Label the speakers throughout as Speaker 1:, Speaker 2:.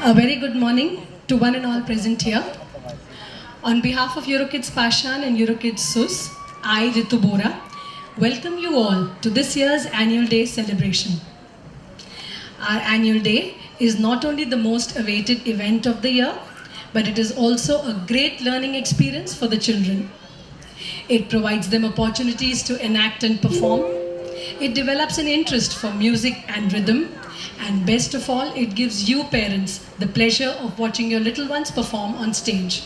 Speaker 1: A very good morning to one and all present here. On behalf of Eurokids Pashan and Eurokids SUS, I, Ritu Bora, welcome you all to this year's Annual Day celebration. Our Annual Day is not only the most awaited event of the year, but it is also a great learning experience for the children. It provides them opportunities to enact and perform. It develops an interest for music and rhythm. And best of all, it gives you parents the pleasure of watching your little ones perform on stage.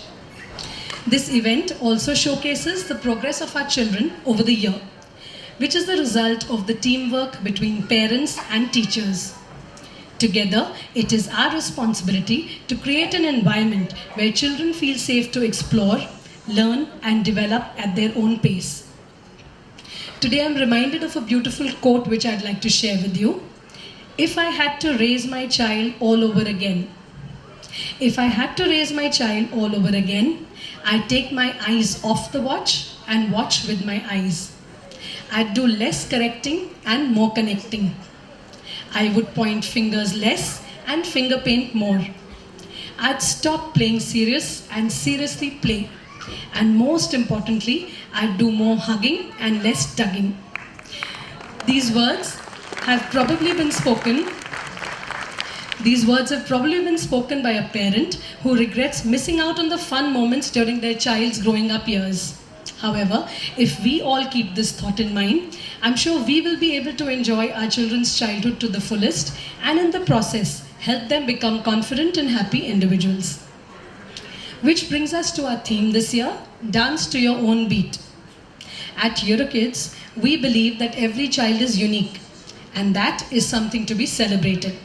Speaker 1: This event also showcases the progress of our children over the year, which is the result of the teamwork between parents and teachers. Together, it is our responsibility to create an environment where children feel safe to explore, learn, and develop at their own pace. Today, I'm reminded of a beautiful quote which I'd like to share with you. If I had to raise my child all over again, if I had to raise my child all over again, I'd take my eyes off the watch and watch with my eyes. I'd do less correcting and more connecting. I would point fingers less and finger paint more. I'd stop playing serious and seriously play. And most importantly, I'd do more hugging and less tugging. These words have probably been spoken by a parent who regrets missing out on the fun moments during their child's growing up years. However, if we all keep this thought in mind, I'm sure we will be able to enjoy our children's childhood to the fullest and in the process help them become confident and happy individuals. Which brings us to our theme this year, Dance to Your Own Beat. At Eurokids, we believe that every child is unique, and that is something to be celebrated.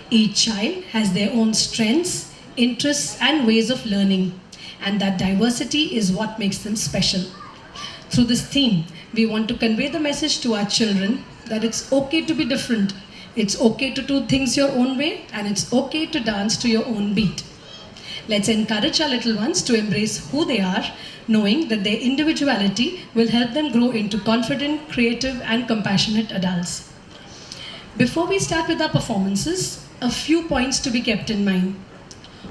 Speaker 1: Each child has their own strengths, interests, and ways of learning, and that diversity is what makes them special. Through this theme, we want to convey the message to our children that it's okay to be different, it's okay to do things your own way, and it's okay to dance to your own beat. Let's encourage our little ones to embrace who they are, knowing that their individuality will help them grow into confident, creative, and compassionate adults. Before we start with our performances, a few points to be kept in mind.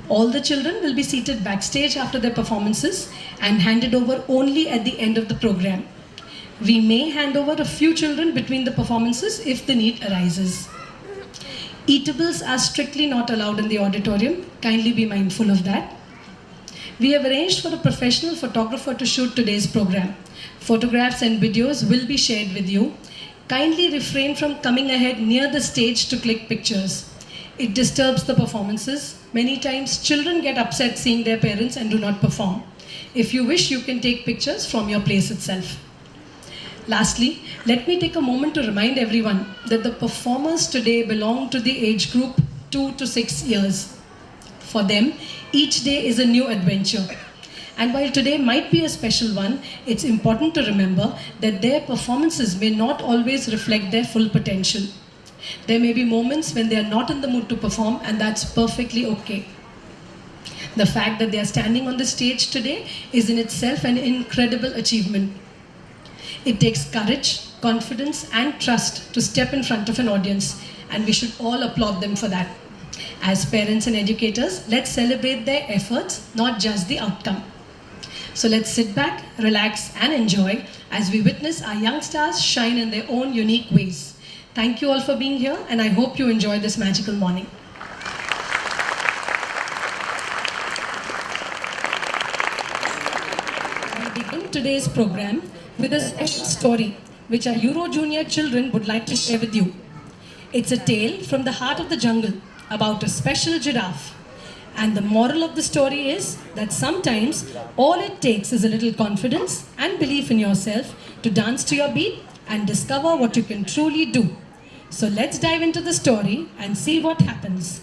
Speaker 1: All the children will be seated backstage after their performances and handed over only at the end of the program. We may hand over a few children between the performances if the need arises. Eatables are strictly not allowed in the auditorium. Kindly be mindful of that. We have arranged for a professional photographer to shoot today's program. Photographs and videos will be shared with you. Kindly refrain from coming ahead near the stage to click pictures. It disturbs the performances. Many times, children get upset seeing their parents and do not perform. If you wish, you can take pictures from your place itself. Lastly, let me take a moment to remind everyone that the performers today belong to the age group 2 to 6 years. For them, each day is a new adventure. And while today might be a special one, it's important to remember that their performances may not always reflect their full potential. There may be moments when they are not in the mood to perform, and that's perfectly okay. The fact that they are standing on the stage today is in itself an incredible achievement. It takes courage, confidence, and trust to step in front of an audience, and we should all applaud them for that. As parents and educators, let's celebrate their efforts, not just the outcome. So let's sit back, relax, and enjoy as we witness our young stars shine in their own unique ways. Thank you all for being here, and I hope you enjoy this magical morning. We begin today's program with a special story which our Euro Junior children would like to share with you. It's a tale from the heart of the jungle about a special giraffe. And the moral of the story is that sometimes all it takes is a little confidence and belief in yourself to dance to your beat and discover what you can truly do. So let's dive into the story and see what happens.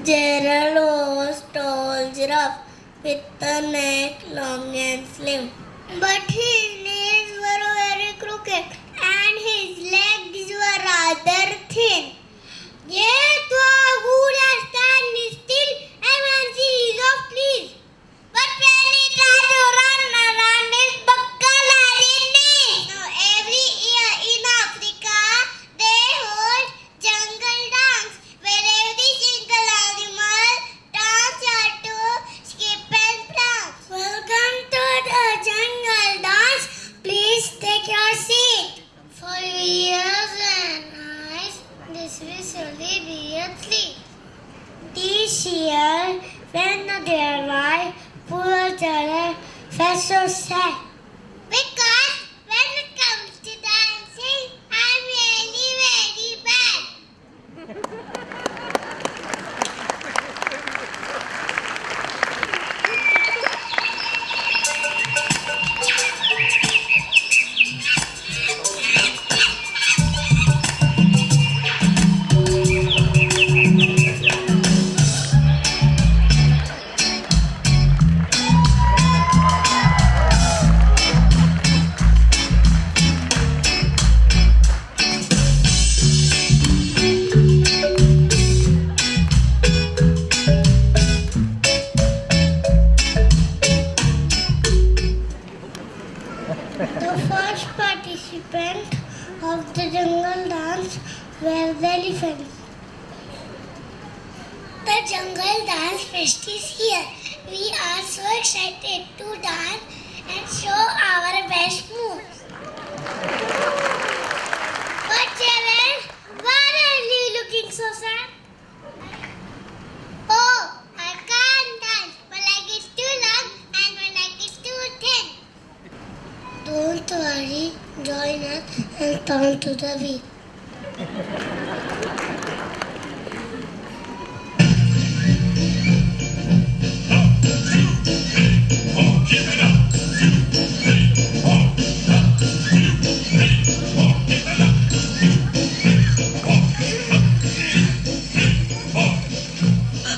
Speaker 2: Gerald was tall giraffe with a neck long and slim. But his knees were very crooked and his legs were rather thin. Yet would stand still and fancy ease of please. But when he tried to run around his buckle at his knees. Now every year in Africa they hold jungle Please take your seat. For years and nights, this will surely be a sleep. This year, when the dear wife, poor children, felt so sad. Because when it comes to dancing, I'm really very bad. The first participant of the jungle dance were the elephants. The jungle dance fest is here. We are so excited to dance and show our best moves. But children, why are you looking so sad? Oh, I can't dance. My leg is too long and my neck is too thin. Don't worry, join us and turn to the beat.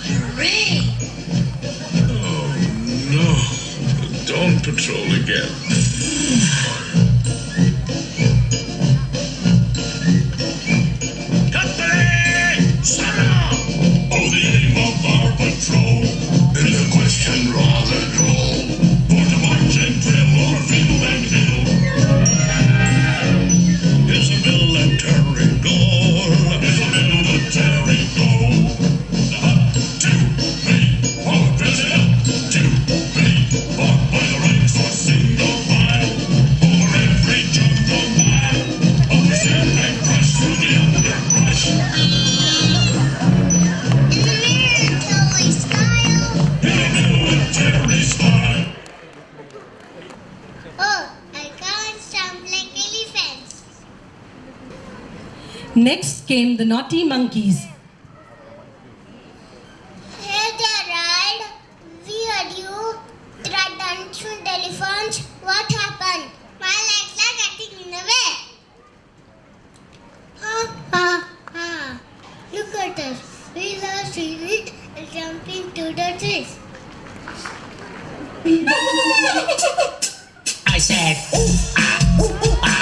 Speaker 3: Hooray!
Speaker 4: Oh no, don't patrol again. Company! Sarah! Oh, the aim of our patrol is a question rather droll. For to march and drill o'er field and hill is a military goal. Is a military goal. Up, 2, 3, 4, dress it up. 2, 3, 4, by the ranks for single file. Over every jungle mile. Over sin and crush through the underbrush.
Speaker 2: Military style.
Speaker 4: In a military style.
Speaker 2: Oh, I can't jump like elephants.
Speaker 1: Next came the naughty monkeys.
Speaker 2: Hey there, Ride. We heard you tried dance with elephants. What happened? My legs are getting in the way. Look at us. We love singing and jumping to the trees.
Speaker 3: I said, ooh, ah, ooh, ooh, ah.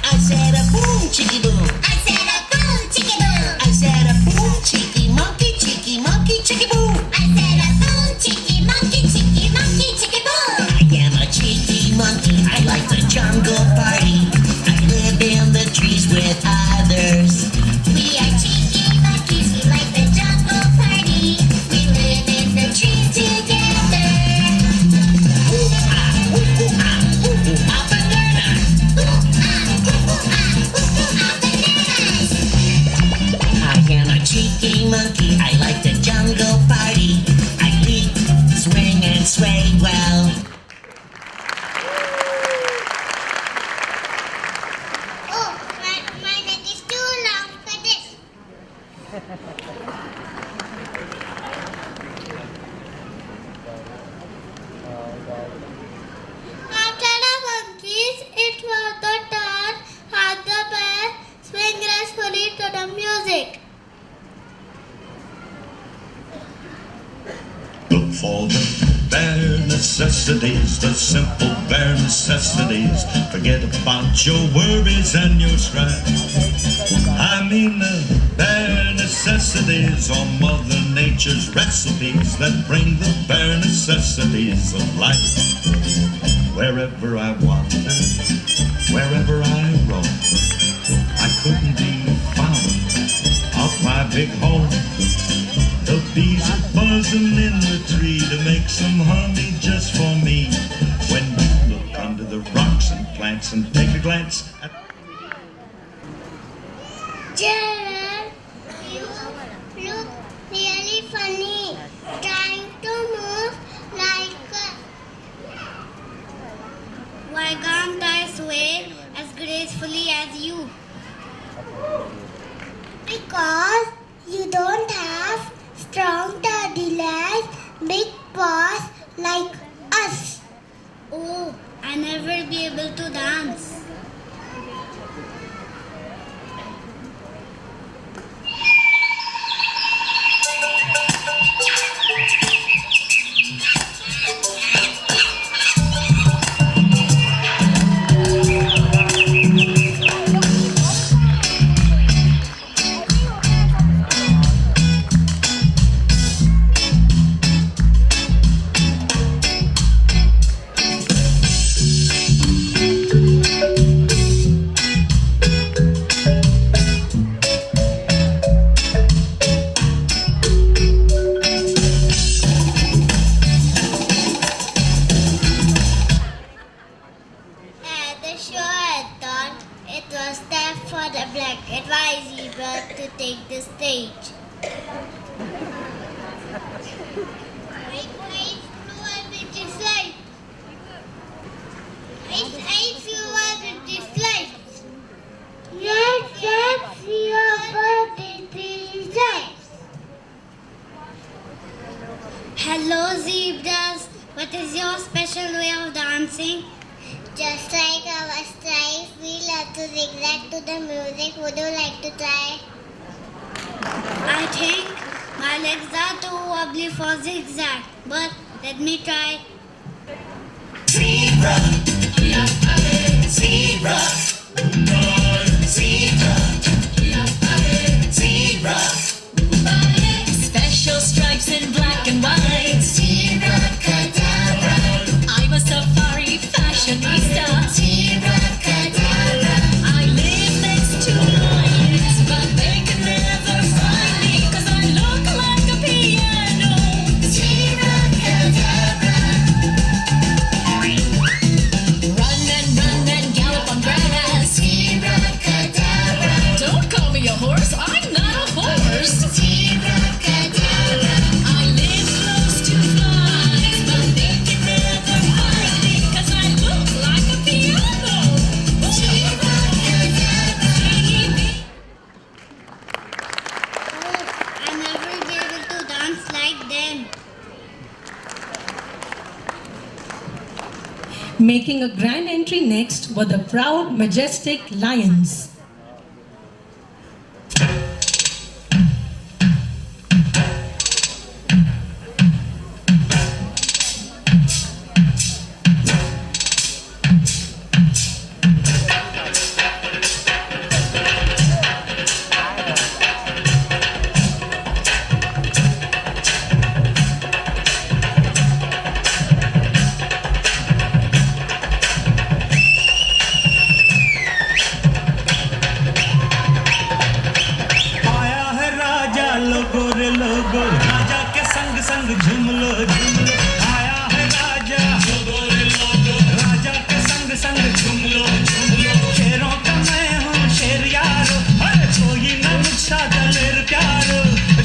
Speaker 3: I said a boom, chicky boom.
Speaker 2: I said a boom, chicky boom.
Speaker 3: I said a boom, chicky monkey, chicky boom.
Speaker 2: I said a boom, chicky monkey, chicky boom.
Speaker 3: I am a cheeky monkey. I like the jungle party. I live in the trees with others.
Speaker 2: We are cheeky monkeys. We like the jungle party. We live in the tree together.
Speaker 3: Ooh, ah, ooh, ooh, ah, ooh, ooh, ah, banana.
Speaker 2: Bananas.
Speaker 3: I am a cheeky monkey. I like the jungle party. I leap, swing, and sway well.
Speaker 2: Oh, my neck is too long for this. After the monkeys, it was the turn of the bear swing gracefully to the music.
Speaker 4: Look for the bare necessities, the simple bare necessities. Forget about your worries and your strife. I mean the bare necessities are Mother Nature's recipes that bring the bare necessities of life. Wherever I wander, wherever I roam, I couldn't be found off my big home. The bees are buzzing buzzing in the tree to make some honey just for me. When you look under the rocks and plants and take a glance at
Speaker 2: Gerald, you look really funny, trying to move like a... Why can't I sway as gracefully as you? Because you don't have strong sturdy legs, big paws like us. Oh, I never be able to dance. At the show, I thought it was time for the black and white zebra to take the stage. Ice flew up with the flight. Ice flew up with the flight. Yes, we are with the flight. Hello, zebras. What is your special way of dancing? Just like our stripes, we love to zigzag to the music. Would you like to try? I think my legs are too wobbly for zigzag, but let me try.
Speaker 3: Zebra, zebra, zebra, zebra. Special stripes in black and white. Zebra cadabra. I'm a safari fashionista. Zebra cadabra. I live next to lions, but they can never find me 'cause I look like a piano. Zebra cadabra. Run and gallop on grass. Zebra cadabra. Don't call me a horse. I'm not a horse. Zebra cadabra. I live close to flies, but they can never find me 'cause I look like a piano. Zebra cadabra.
Speaker 2: I never be able to dance like them.
Speaker 1: Making a grand entry next were the proud, majestic lions.
Speaker 4: आया है राजा लोगो रे लोगो, राजा के संग संग झूम लो झूम लो। आया है राजा लोगो रे लोगो, राजा के संग संग झूम लो झूम लो। शेरों का मैं हूँ शेर यारो, अरे कोई न मुझसा दलेर प्यारो।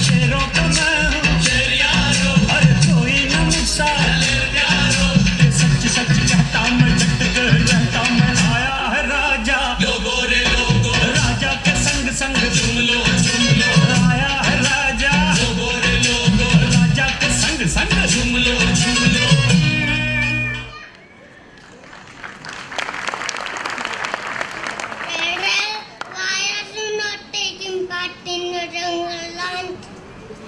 Speaker 4: शेरों का मैं हूँ शेर यारो, अरे कोई न मुझसा दलेर प्यारो। ये सच सच कहता मैं जट कर रहता मैं। आया है राजा लोगो रे लोगो, राजा के संग संग झूम लो झूम लो। आया है राजा लोगो रे लोगो, राजा के संग संग झूम लो झूम लो।
Speaker 2: Farewell, why are you not taking part in the jungle lunch?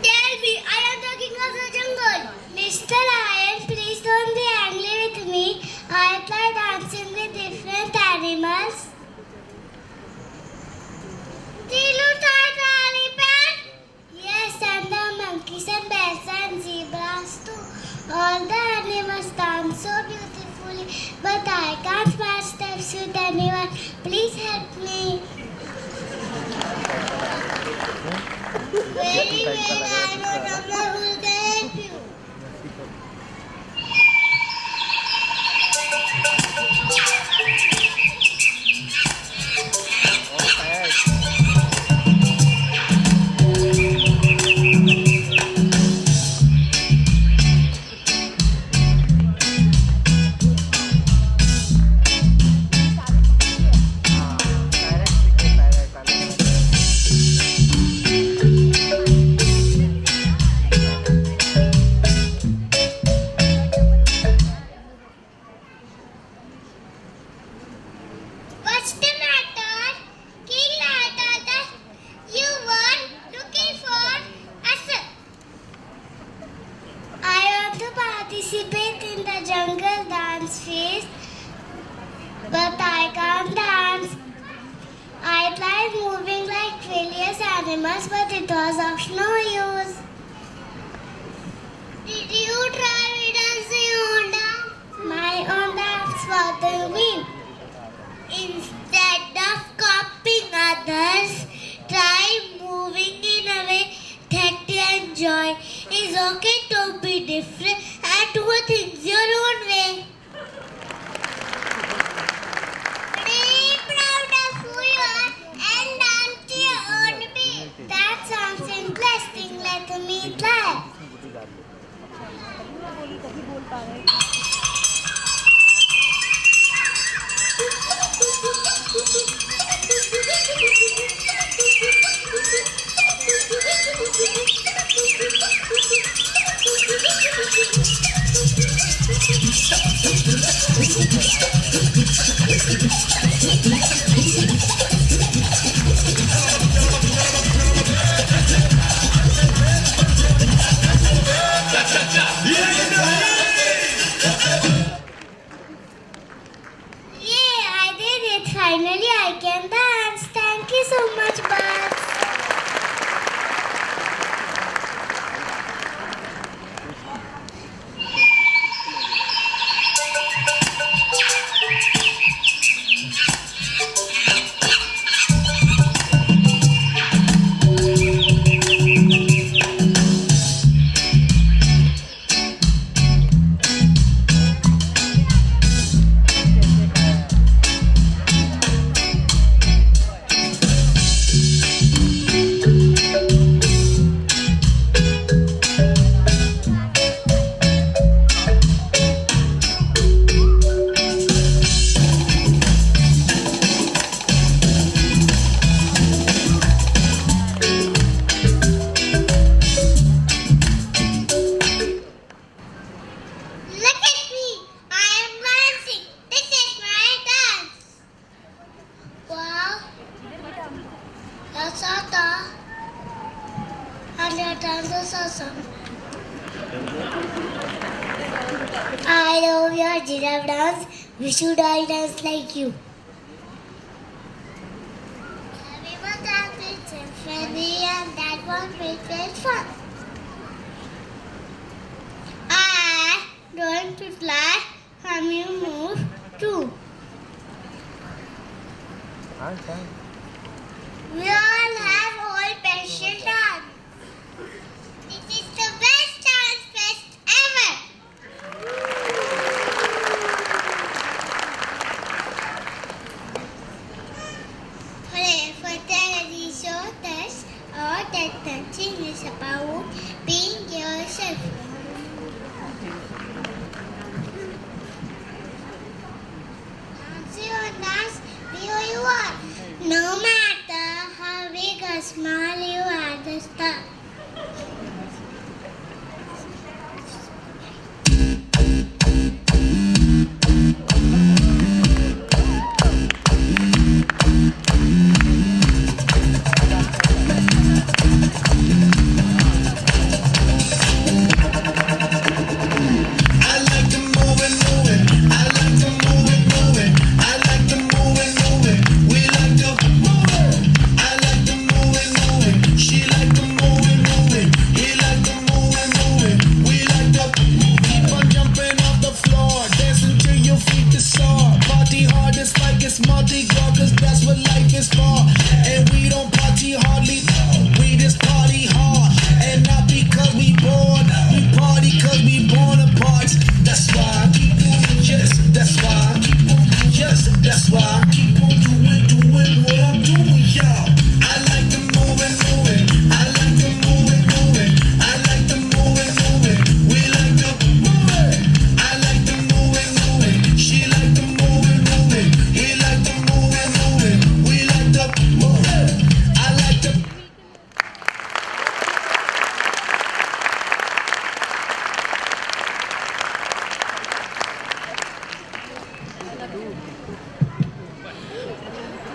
Speaker 2: Tell me, I am the king of the jungle. Mr. Lion, please don't be angry with me. I try dancing with different animals. Did you try the elephant? Yes, and the monkeys and bears and zebras too. All the animals dance so beautifully, but I can't match steps with anyone. Please help me. Very well, I don't know who can help participate in the jungle dance phase, but I can't dance. I tried moving like various animals, but it was of no use. Did you try dancing on dance? My own dance, what do you mean? Instead of copying others, try moving in a way that you enjoy. It's okay to be different and do things your own way. Be proud of who you are and dance to your own beat. That sounds interesting. Let me try. Yeah, I did it. Finally, I can dance. Thank you so much, Bugs. Look at me. I am dancing. This is my dance. Wow. That's awesome. And your dance is awesome. I love your giraffe dance. We should all dance like you. Everyone dance with symphony and that one will be fun. I going to fly from you move too. We all have all special dance. This is the best dance fest ever. For television test, all that dancing is about being yourself. Dance, be who you are. No matter how big or small you are, the star.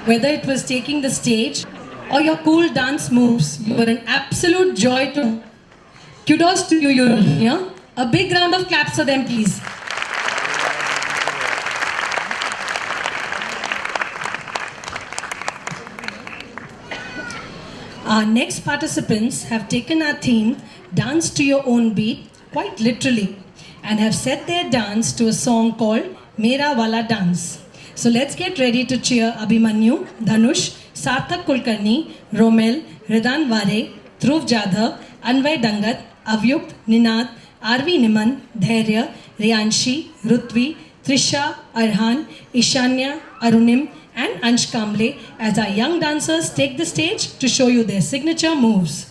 Speaker 1: Whether it was taking the stage or your cool dance moves, you were an absolute joy to. Kudos to you, Euronia. A big round of claps for them, please. Our next participants have taken our theme, Dance to Your Own Beat, quite literally, and have set their dance to a song called Mera Wala Dance. So let's get ready to cheer Abhimanyu, Dhanush, Sarthak Kulkarni, Romel, Ridan Vare, Dhruv Jadhav, Anvay Dangat, Avyukt, Ninad, Arvi Niman, Dhairya, Riyanshi, Rutvi, Trisha, Arhan, Ishanya, Arunim, and Ansh Kamble as our young dancers take the stage to show you their signature moves.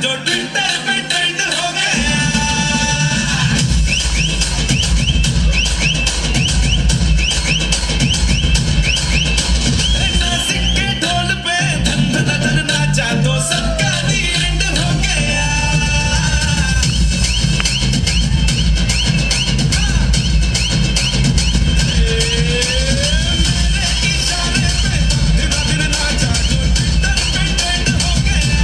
Speaker 4: जो Twitter पे trend हो गया नासिक के ढोल पे धन धन धन नाचा तो सबका नींद हो गया मेरे इशारे पे धन धन नाचा जो ट्विटर पे ट्रेंड हो गया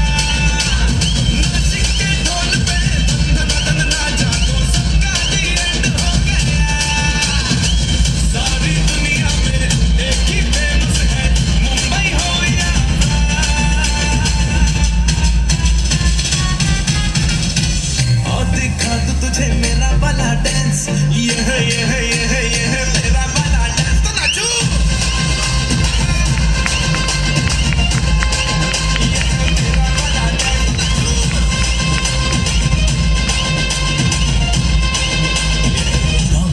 Speaker 4: तुझे मेरा वाला डांस ये है मेरा वाला डांस तो नाचो ये है मेरा वाला डांस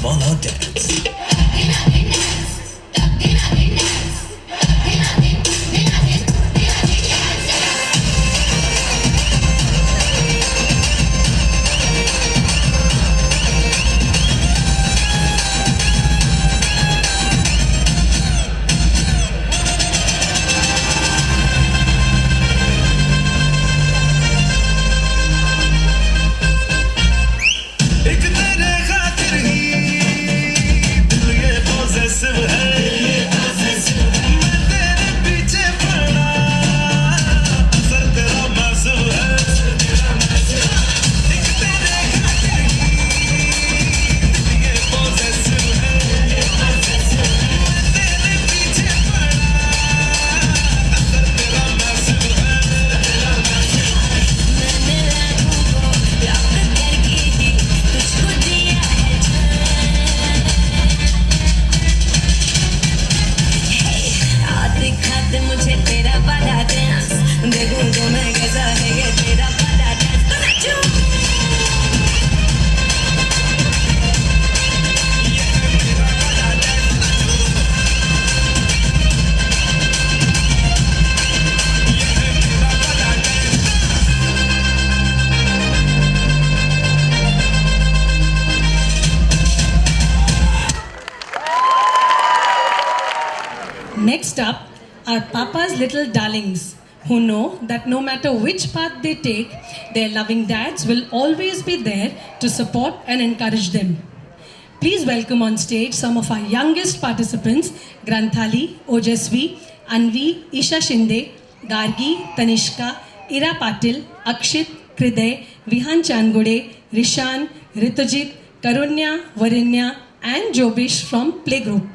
Speaker 4: वाला dance
Speaker 1: Next up are Papa's little darlings who know that no matter which path they take, their loving dads will always be there to support and encourage them. Please welcome on stage some of our youngest participants, Granthali, Ojasvi, Anvi, Isha Shinde, Gargi, Tanishka, Ira Patil, Akshit, Kriday, Vihan Changode, Rishan, Ritujit, Karunya, Varinya, and Jobish from Playgroup.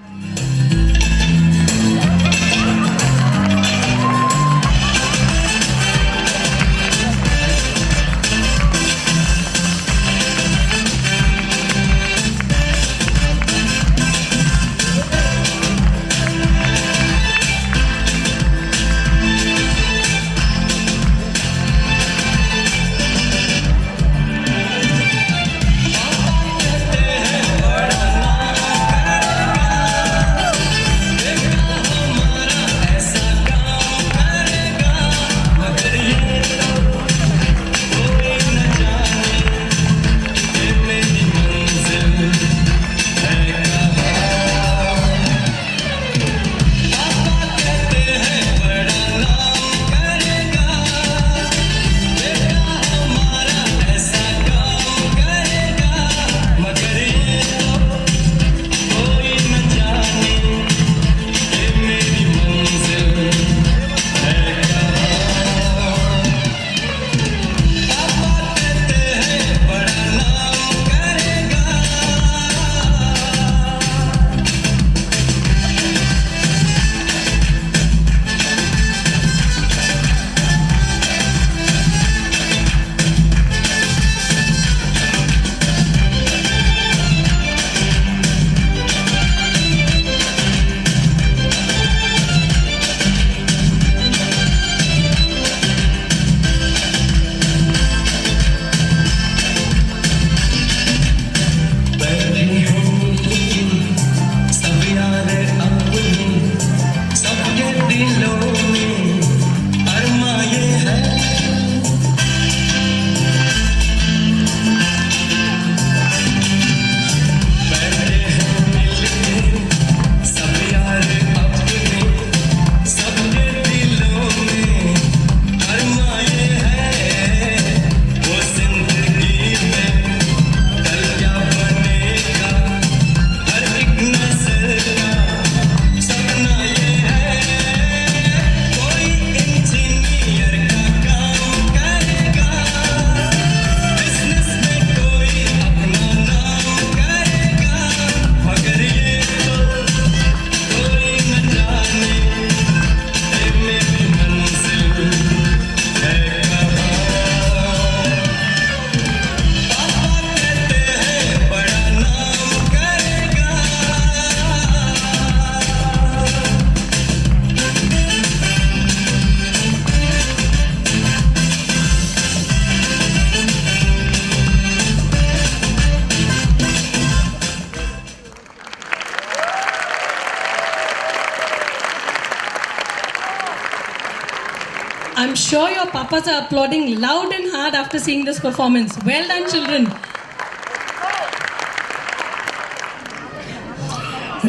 Speaker 1: sure your papas are applauding loud and hard after seeing this performance. Well done, children.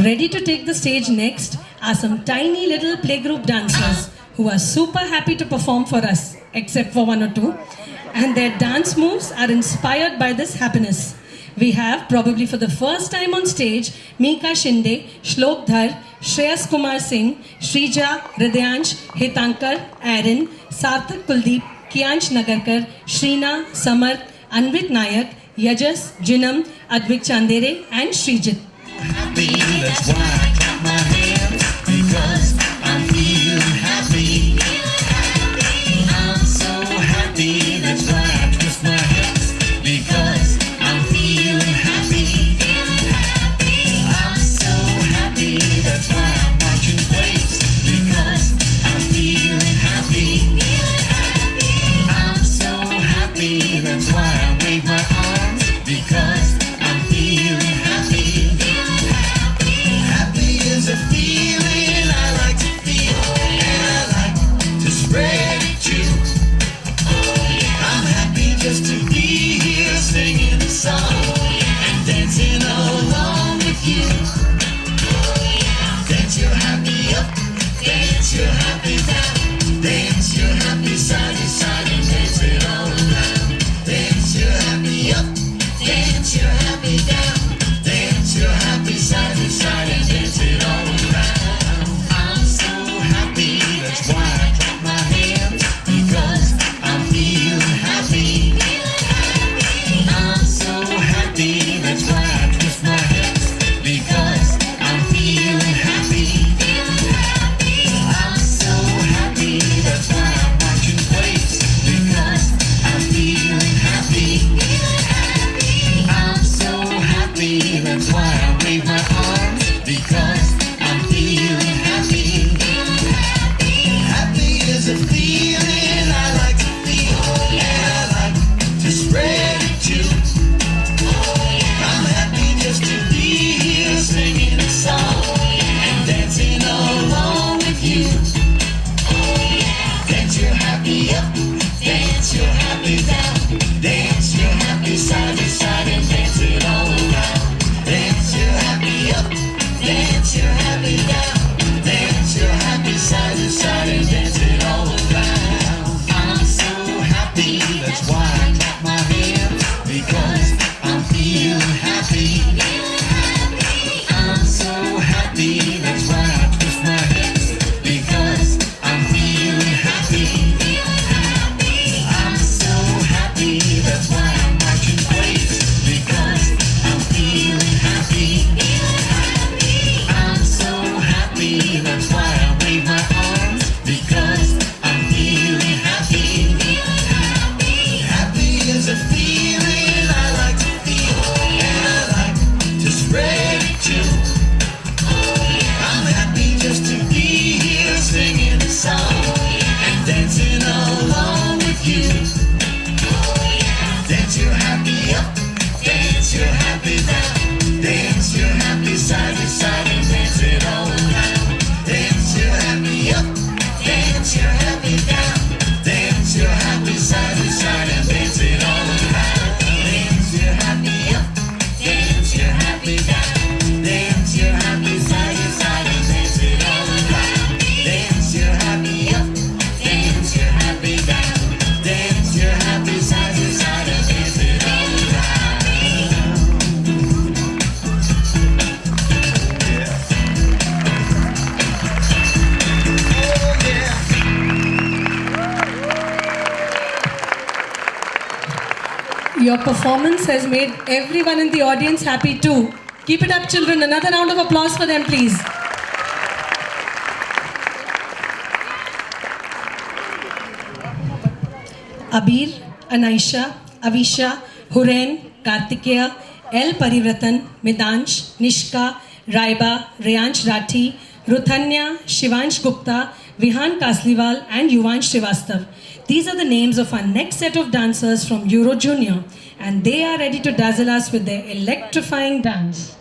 Speaker 1: Ready to take the stage next are some tiny little playgroup dancers who are super happy to perform for us, except for one or two. And their dance moves are inspired by this happiness. We have, probably for the first time on stage, Meeka Shinde, Shlok Dhar, Shreyas Kumar Singh, Shrija, Hridyansh, Hitankar, Aaron, Sarthak Kuldeep, Kiyansh Nagarkar, Shrina, Samarth, Anvit Nayak, Yajas, Jinam, Advik Chandere and Srijit.
Speaker 4: Happy, that's why I clap my hands, because I'm feeling happy. I'm so happy, that's why I twist my hips, because I'm feeling happy. I'm so happy, that's why I'm marching place, because I'm feeling happy. I'm so happy, that's why I wave my arms, because I'm feeling happy. Happy is a feeling I like to feel, and I like to spread it too. I'm happy just to be here singing a song and dancing along with you. Dance your happy up, dance your happy down, dance your happy side to side and dance it all around. Dance your happy up, dance your happy down, dance your happy side to side and dance it all around. I'm so happy, that's why I clap my hands, because I'm feeling happy. I'm so happy, that's why I twist my hips, because I'm feeling happy. I'm so happy, that's why I'm marching place, because I'm feeling happy. I'm so happy, that's why I wave my arms, because I'm feeling happy. Happy is a feeling I like to feel, and I like to spread it too. I'm happy just to be here singing a song and dancing along with you. Dance your happy up, dance your happy down, dance your happy side to side and dance it all around. Dance your happy up, dance your happy down, dance your happy side to side and dance it all around. I'm so happy, that's why I clap my hands, because I'm feeling happy. I'm so happy, that's why I twist my hips, because I'm feeling happy. I'm so happy, that's why I'm marching place, because I'm feeling happy. I'm so happy, that's why I wave my arms, because I'm feeling happy. Happy is a feeling I like to feel, and I like to spread it too. I'm happy just to be here singing a song and dancing along with you. Dance your happy up, dance your happy down, dance your happy side to side and dance it all around. Dance your happy up, dance your happy down, dance your happy side to side and dance it all around. Dance your happy up, dance your happy down, dance your happy side to side and dance it all around. Dance your happy up, dance your happy down, dance your happy side to side and dance it all around.
Speaker 1: Your performance has made everyone in the audience happy too. Keep it up, children. Another round of applause for them, please. Abir, Anaisha, Avisha, Huren, Kartikeya, L. Parivratan, Midansh, Nishka, Raiba, Reyansh Rathi, Ruthanya, Shivansh Gupta, Vihan Kasliwal and Yuvansh Srivastav. These are the names of our next set of dancers from Euro Junior, and they are ready to dazzle us with their electrifying dance.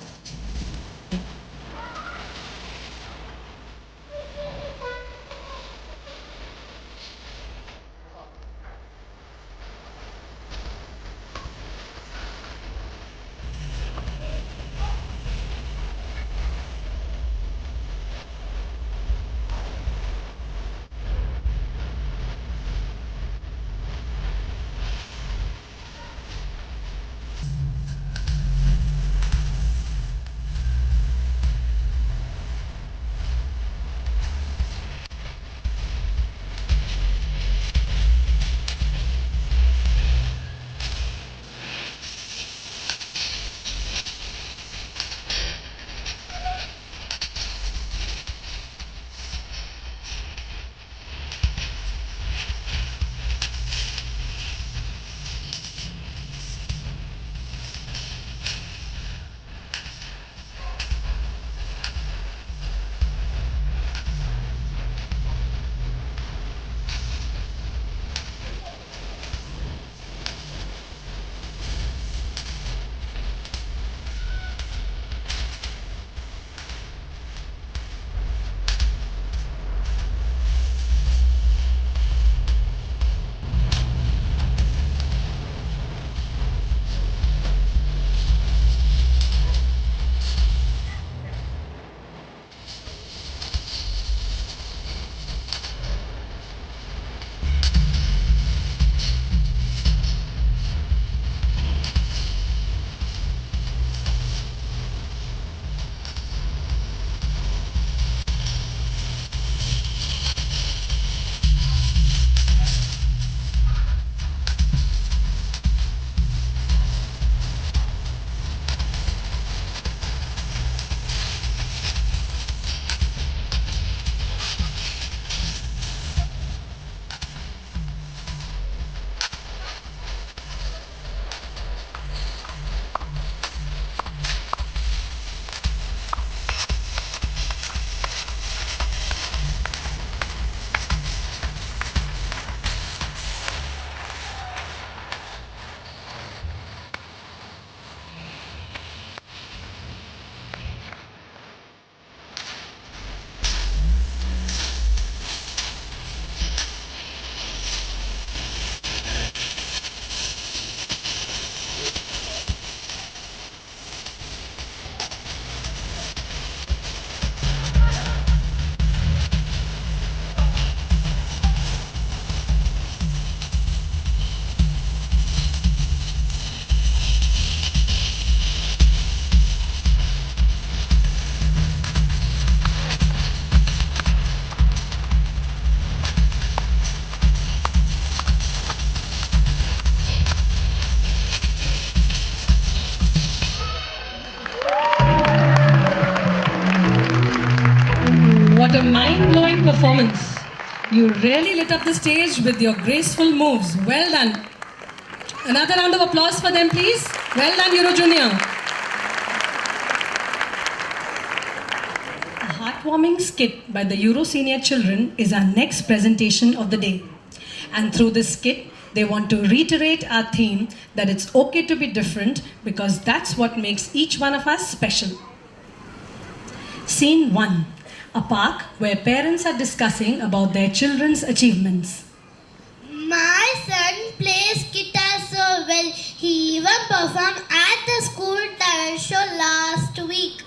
Speaker 1: performance. You really lit up the stage with your graceful moves. Well done. Another round of applause for them, please. Well done, Euro Junior. A heartwarming skit by the Euro Senior children is our next presentation of the day. And through this skit, they want to reiterate our theme that it's okay to be different because that's what makes each one of us special. Scene 1. A park where parents are discussing about their children's achievements.
Speaker 2: My son plays guitar so well. He even performed at the school talent show last week.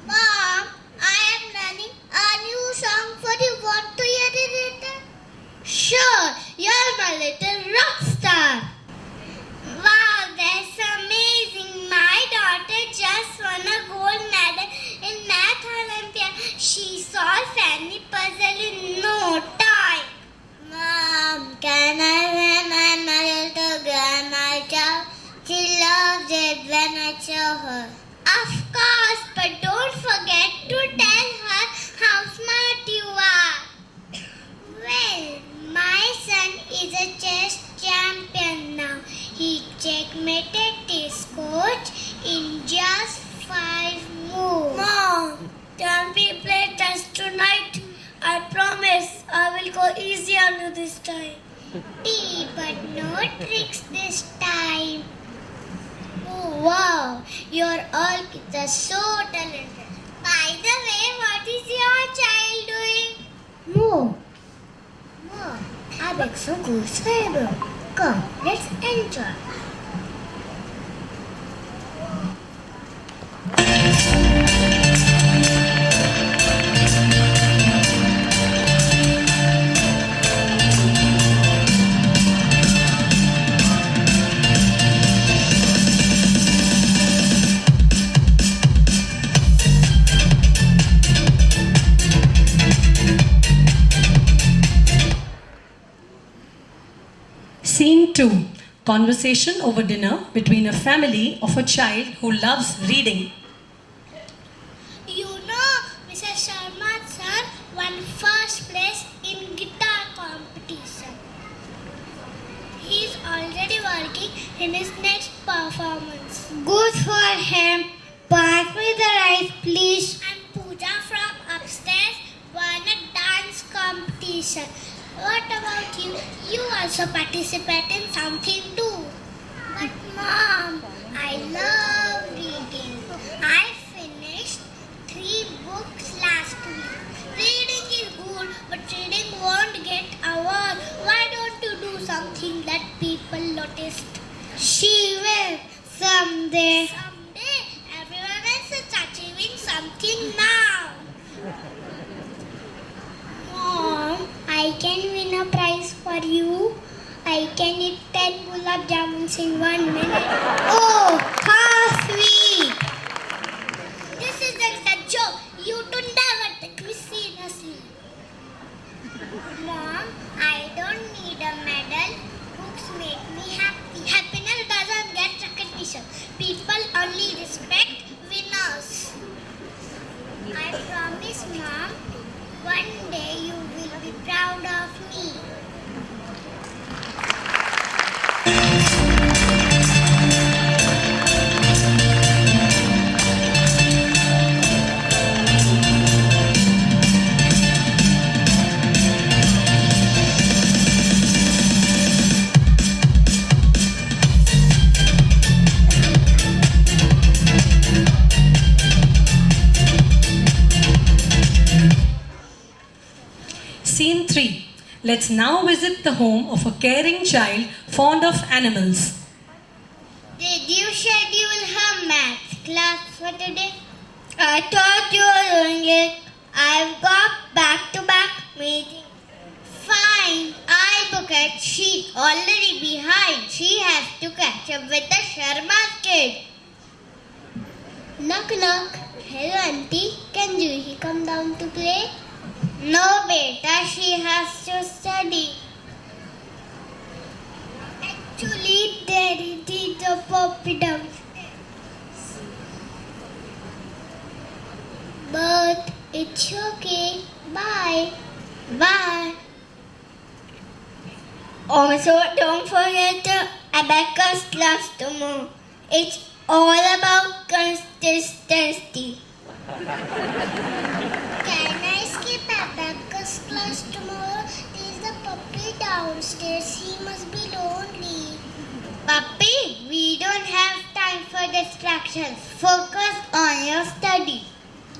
Speaker 2: Mom, I am learning a new song for you. Want to hear it later? Sure, you're my little rock star. Wow, that's amazing. My daughter just won a gold medal in Math Olympia. She solved any puzzle in no time. Mom, can I wear my medal to Grandma Chow? She loves it when I show her. Of course, but don't forget to tell her how smart you are. Well, my son is a chess champion now. He checkmated his coach in just 5 moves. Mom, can we play chess tonight? I promise I will go easy on you this time. But no tricks this time. Oh wow, you're all kids are so talented. By the way, what is your child doing? More. I beg so good forever. Come, let's enjoy.
Speaker 1: Scene 2. Conversation over dinner between a family of a child who loves reading.
Speaker 2: You know, Mrs. Sharma's son won first place in guitar competition. He's already working in his next performance. Good for him. Pass me the rice, please. And Pooja from upstairs won a dance competition. What about you? You also participate in something too. But Mom, I love reading. I finished 3 books last week. Reading is good, but reading won't get award. Why don't you do something that people noticed? She will someday. Someday, everyone else is achieving something now. Mom, I can win a prize for you. I can eat 10 gulab jamuns in 1 minute. Oh, how sweet! This isn't a joke. You do never take me seriously. Mom, I don't need a medal. Books make me happy. Happiness doesn't get recognition. People only respect winners. I promise, Mom, one day you will be proud of me.
Speaker 1: Scene 3. Let's now visit the home of a caring child fond of animals.
Speaker 2: Did you schedule her math class for today? I thought you were doing it. I've got back-to-back meetings. Fine, I'll book it. She's already behind. She has to catch up with the Sharma's kid. Knock knock. Hello auntie, can Juhi come down to play? No beta, she has to study. Actually, Daddy did the puppy downstairs. But it's okay. Bye. Bye. Also, don't forget the abacus class tomorrow. It's all about consistency. Can I skip abacus class tomorrow? There's the puppy downstairs. He must be lonely. Puppy, we don't have time for distractions. Focus on your study.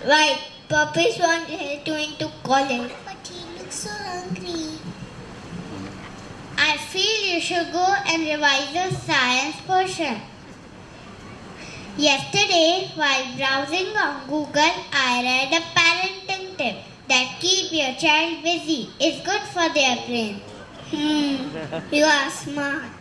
Speaker 2: Right, Puppy's one is going to college. But he looks so hungry. I feel you should go and revise the science portion. Yesterday, while browsing on Google, I read a parenting tip that keep your child busy is good for their brain. You are smart.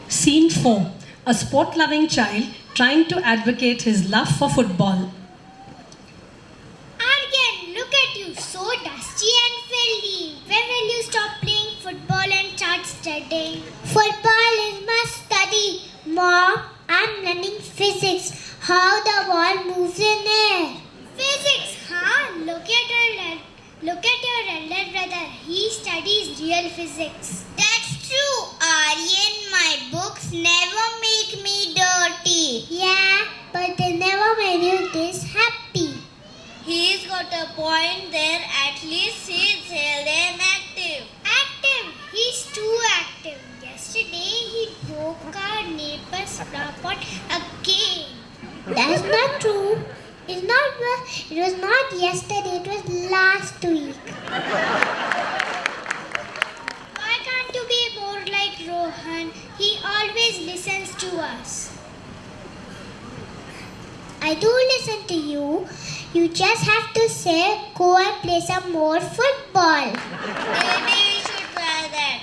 Speaker 1: Scene 4. A sport-loving child trying to advocate his love for football.
Speaker 2: Aryan, look at you, so dusty and filthy. When will you stop playing football and start studying? Football is my study. Mom, I'm learning physics. How the ball moves in air. Physics, huh? Look at your elder brother. He studies real physics. That's true, Aryan. My books never make me dirty. Yeah, but they never made you this happy. He's got a point there. At least he's healthy and active. Active? He's too active. Yesterday he broke our neighbor's flower pot again. That's not true. It was not yesterday. It was last week. Why can't you be more like Rohan? He always listens to us. I do listen to you. You just have to say, go and play some more football. Maybe we should try that.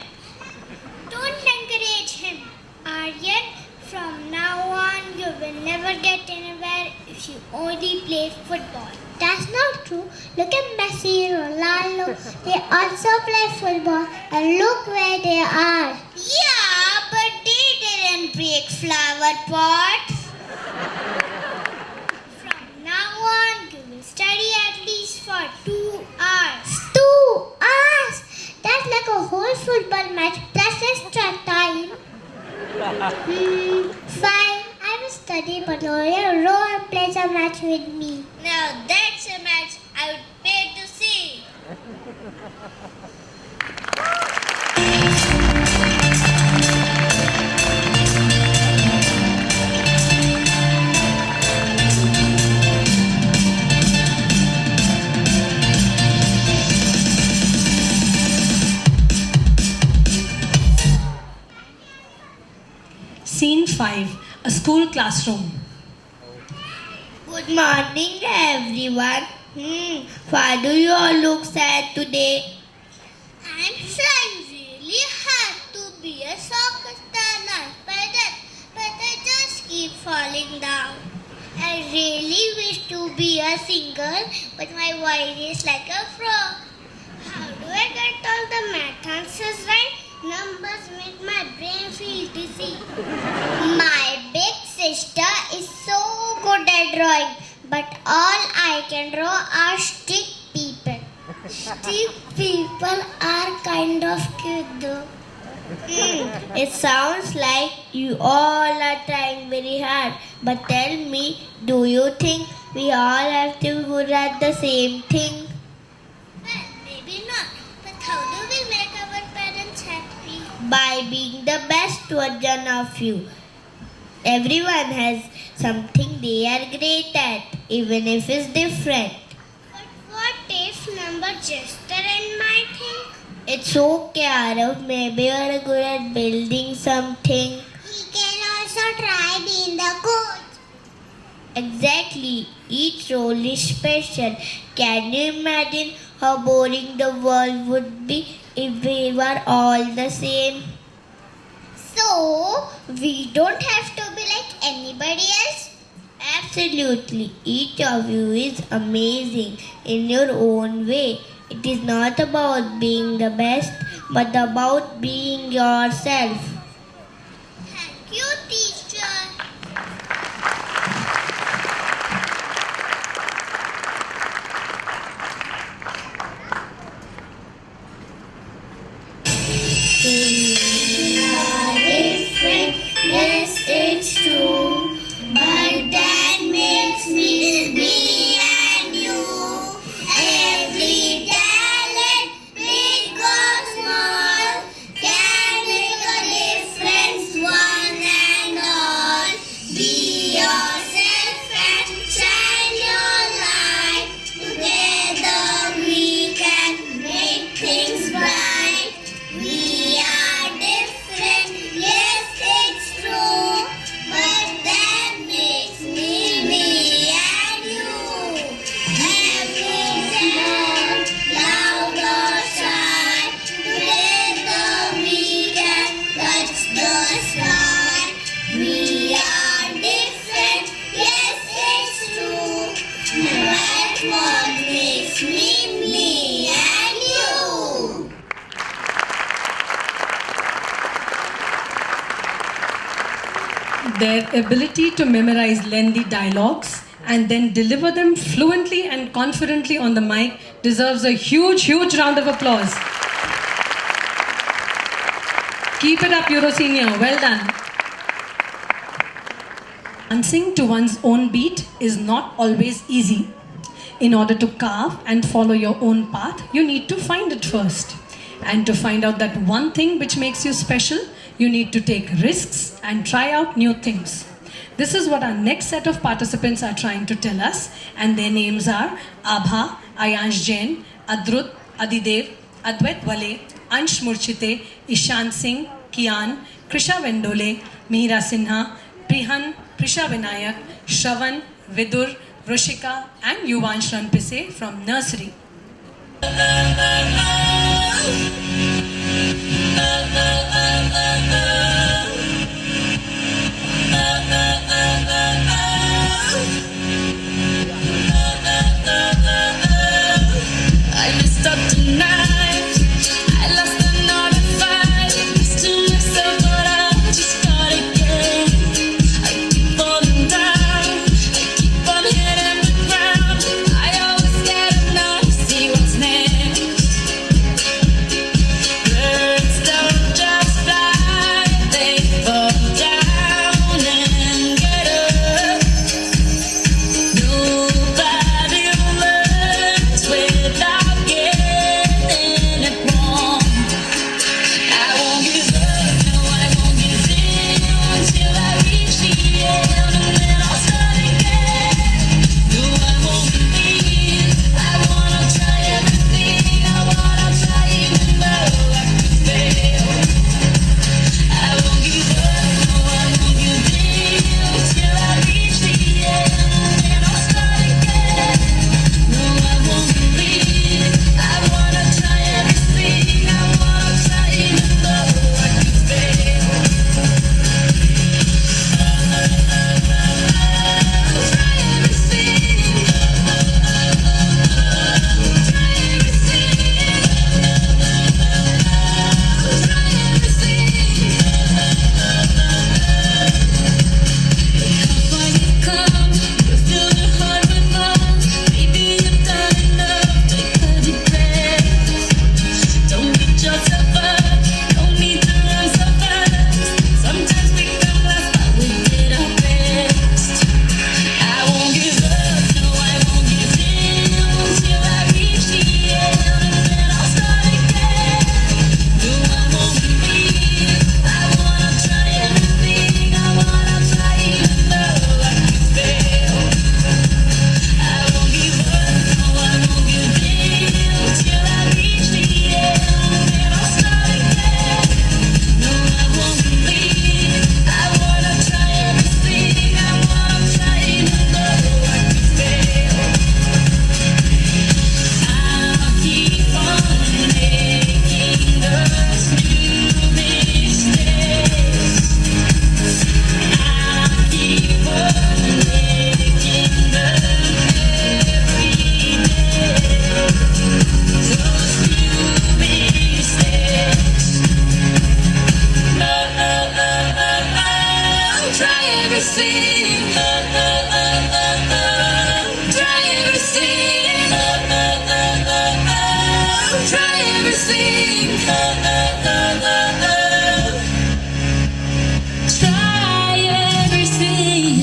Speaker 2: Don't encourage him. Aryan, from now on, you will never get anywhere if you only play football. That's not true. Look at Messi, Ronaldo. They also play football and look where they are. Yeah, but they didn't break flower pots. From now on, you will study at least for 2 hours. 2 hours? That's like a whole football match plus extra time. Fine. I will study, but only Rohan plays a match with me. Now that's a match I would pay to see.
Speaker 1: Scene 5. A school classroom.
Speaker 2: Good morning, everyone. Why do you all look sad today? I'm trying really hard to be a soccer star like my dad, but I just keep falling down. I really wish to be a singer, but my voice is like a frog. How do I get all the math answers right? Numbers make my brain feel dizzy. My big sister is so good at drawing, but all I can draw are stick people. Stick people are kind of cute though. It sounds like you all are trying very hard. But tell me, do you think we all have to be good at the same thing? Well, maybe not. But how do we make our parents happy? By being the best version of you. Everyone has something they are great at, even if it's different. But what if number Jester and might think? It's okay, Arav. Maybe you're good at building something. He can also try being the coach. Exactly. Each role is special. Can you imagine how boring the world would be if we were all the same? So, So, we don't have to be like anybody else? Absolutely. Each of you is amazing in your own way. It is not about being the best, but about being yourself. Thank you, teacher. We are different, yes, it's true. But that makes me and you. Every talent, big or small, can make a difference, one and all. Be yourself and shine your light. Together we can make things bright. We are different, yes, it's true. But that makes me and you. Every sound, loud or shy, together we can touch the sky. We are different, yes, it's true. That's what makes me and you.
Speaker 1: Their ability to memorize lengthy dialogues and then deliver them fluently and confidently on the mic deserves a huge, huge round of applause. Keep it up, Eurosenior. Well done. Dancing to one's own beat is not always easy. In order to carve and follow your own path, you need to find it first. And to find out that one thing which makes you special, you need to take risks and try out new things. This is what our next set of participants are trying to tell us, and their names are Abha, Ayansh Jain, Adrut, Adidev, Advait Wale, Ansh Murchite, Ishan Singh, Kian, Krisha Vendole, Mihira Sinha, Prihan, Prisha Vinayak, Shravan, Vidur, Roshika, and Yuvansh Ranpise from nursery.
Speaker 3: I messed up tonight. I lost another fight. Used to myself, but I just got again. I keep falling down. I keep on hitting the ground. I always get up now to see what's next. everything. Try everything.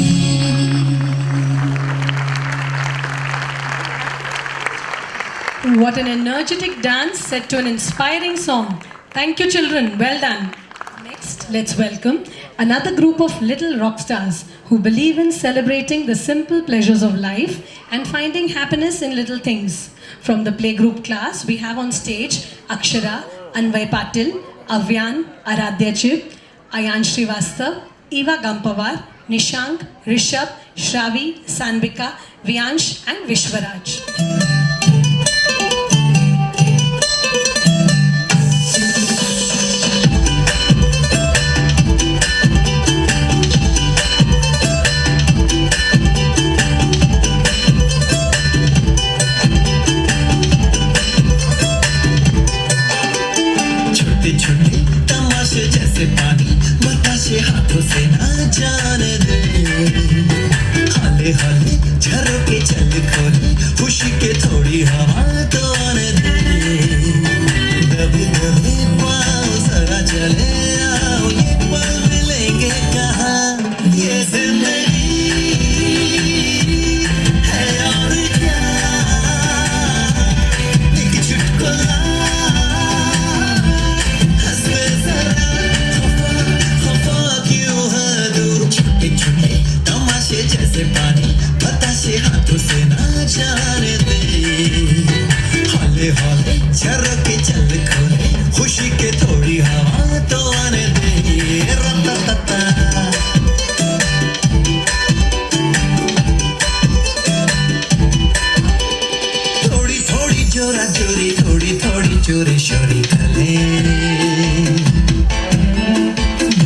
Speaker 1: What an energetic dance set to an inspiring song. Thank you, children. Well done. Next, let's welcome another group of little rock stars who believe in celebrating the simple pleasures of life and finding happiness in little things. From the playgroup class, we have on stage Akshara, Anvay Patil, Avyan, Aradhya Chip, Ayan Srivastav, Eva Gampawar, Nishank, Rishabh, Shravi, Sanvika, Vyansh and Vishwaraj.
Speaker 5: छोटे तमाशे जैसे पानी बताशे हाथों से ना जाने दे हाले हाले झरोके चल खोले खुशी के थोड़ी हवा तो आने दे दबे दबे पाँव जरा चले आओ ये पल मिलेंगे कहाँ ये जिंदगी है और क्या एक चुटकुला तमाशे जैसे पानी बताशे हाथों से ना जाने दे हौले हौले झरोके चल खोले खुशी के थोड़ी हवा तो आने दे रता थोड़ी थोड़ी जोरा जोरी थोड़ी थोड़ी चोरी शोरी कले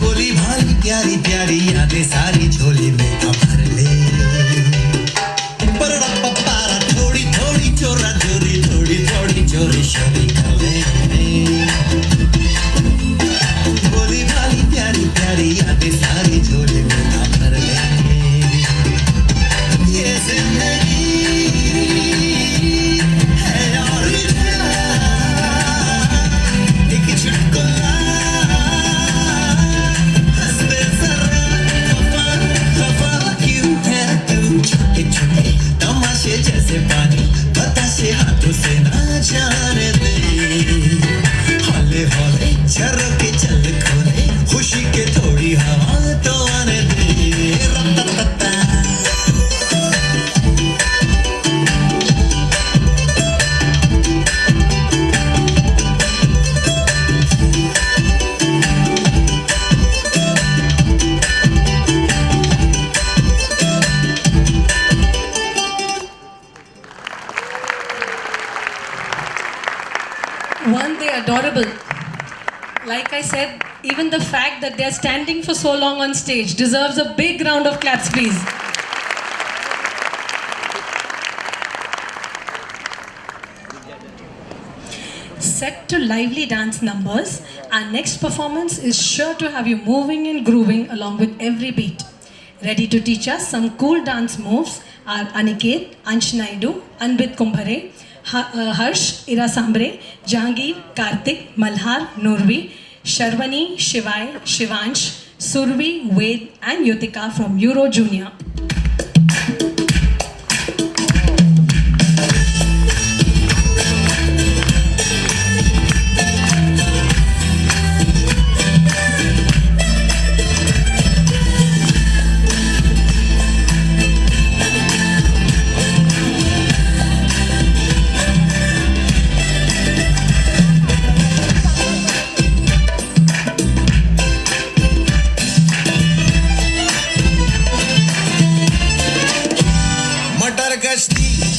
Speaker 5: भोली भाली प्यारी प्यारी यादें सारी झोली में भर ले परड़ा थोड़ी थोड़ी चोरा चोरी थोड़ी थोड़ी चोरी शोरी कले भोली भाली प्यारी प्यारी यादें सारी झोली में भर ले ये जिंदगी है और क्या एक चुटकुला तमाशे जैसे पानी बताशे हाथों से ना जाने दे हौले हौले झरोके चल खोले खुशी के थोड़ी हवा तो आने दे रता
Speaker 1: Weren't they adorable? Like I said, even the fact that they're standing for so long on stage deserves a big round of claps, please. Set to lively dance numbers, our next performance is sure to have you moving and grooving along with every beat. Ready to teach us some cool dance moves are Aniket, Ansh Naidu, Anvit Kumbhare, Harsh, Ira Sambre, Jahangir, Karthik, Malhar, Nurvi, Sharvani, Shivai, Shivansh, Survi, Ved and Yutika from Euro Junior.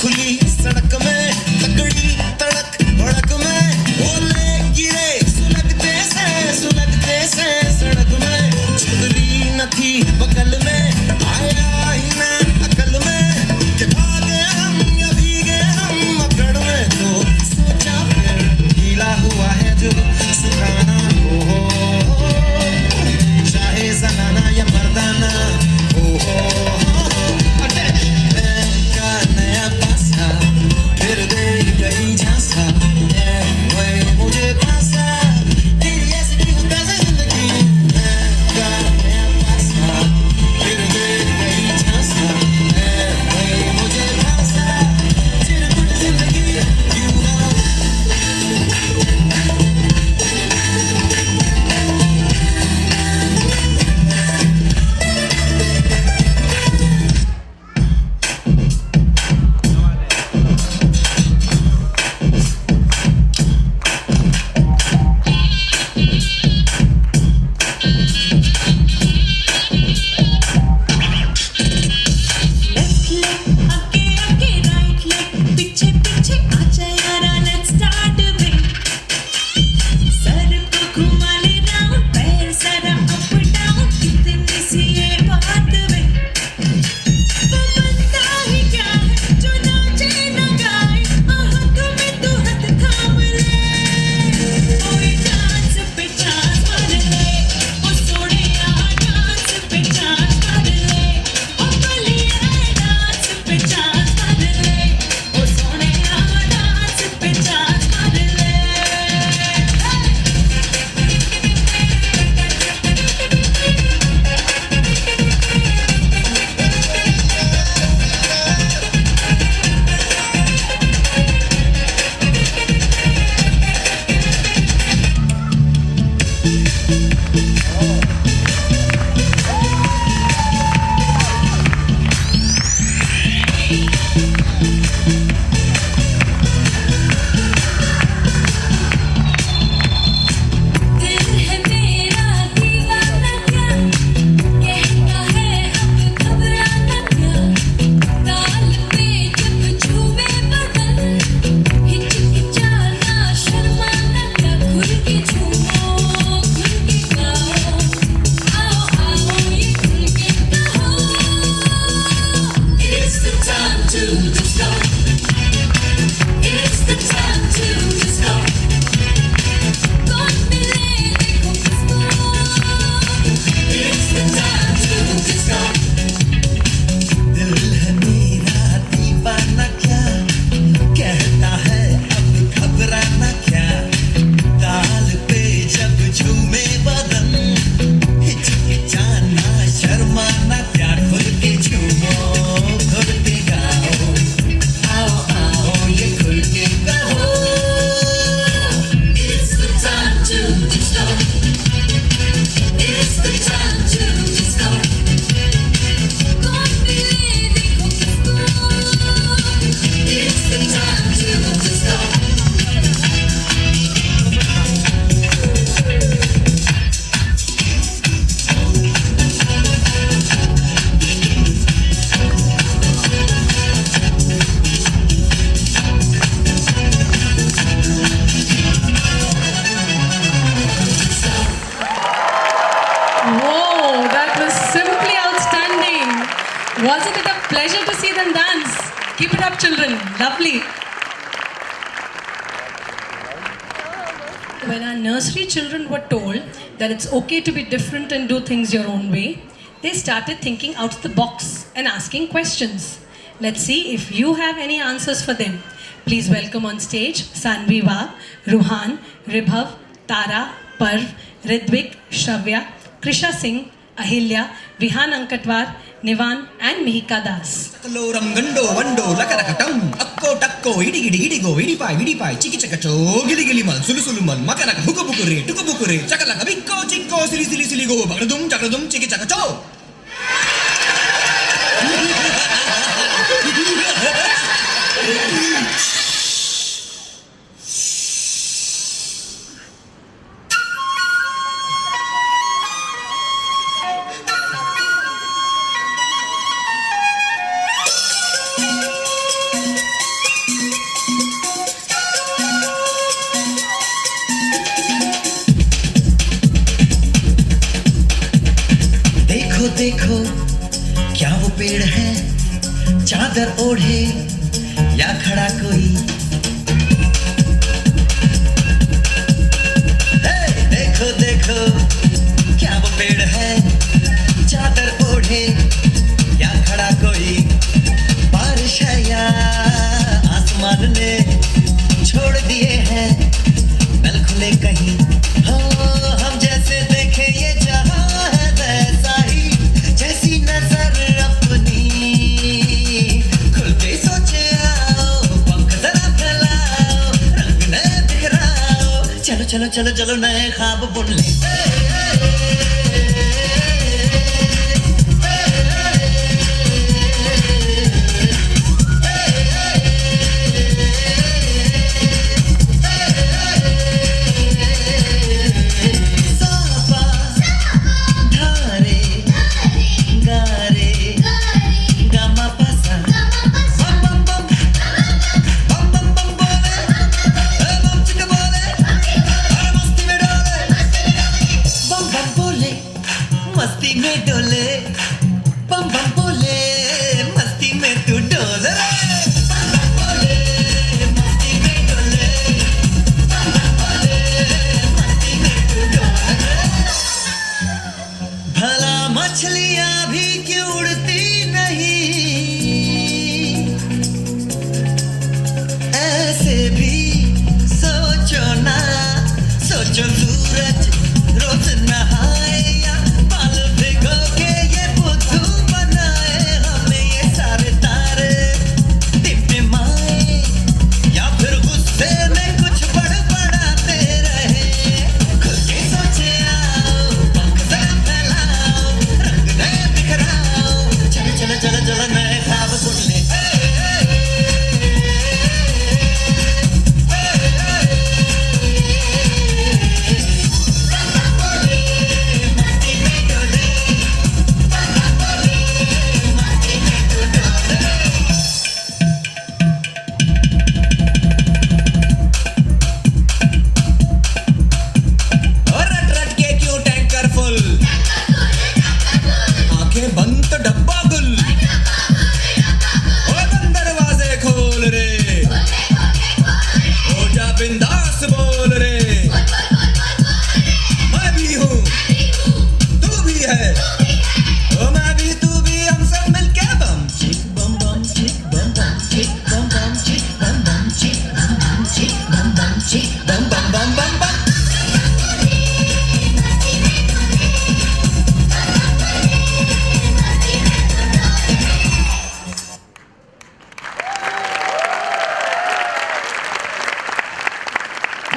Speaker 5: खुली सड़क में तकड़ी तड़क भड़क में बोले गिरे सुलगते से सड़क में छुदरी न थी बगल में आया ही न अकल में कि भागे हम या भीगे हम अकड़ में तो सोचा फिर गीला हुआ है जो सुखाना हो चाहे जनाना या मर्दाना हो का नया
Speaker 1: Keep it up, children. Lovely. When our nursery children were told that it's okay to be different and do things your own way, they started thinking out of the box and asking questions. Let's see if you have any answers for them. Please welcome on stage Sanvi Wagh, Ruhan, Ribhav, Tara, Parv, Ridvik, Shravya, Krisha Singh, Ahilya, Vihan Ankatwar, Nivan and Mihika Das.
Speaker 5: Loram gando wando lakarakatam akko takko idigidigidigo idipai chiki chakacho giligilimal sulusulumal makaraka hukubukure tukubukure chakalaka bikko chikko sili go chakradum chiki chakacho. देखो क्या वो पेड़ है चादर ओढ़े या खड़ा कोई देखो देखो क्या वो पेड़ है चादर ओढ़े या खड़ा कोई बारिश है या आसमान ने छोड़ दिए हैं नल खुले कहीं हो हम जैसे देखे ये जहां है वैसा ही जैसी नजर अपनी खुल के सोचे आओ पंख जरा फैलाओ रंग नए बिखराओ चलो चलो चलो चलो नए ख्वाब बुन ले मस्ती में डोले बम बम बोले मस्ती में तू डोले बम बम बोले मस्ती में डोले बम बम बोले मस्ती में तू डोले भला मछलियां भी क्यों उड़ती नहीं ऐसे भी सोचो ना सोचो सूरज रोज नहाए या बाल भिगो के ये बुद्धू बनाए हमें ये सारे तारे टिमटिमाए या फिर गुस्से में कुछ बड़बड़ाते रहे खुद के सोचे आओ पंख जरा फैलाओ रंग नए बिखराओ चलो चलो चलो चलो नए ख्वाब बुन ले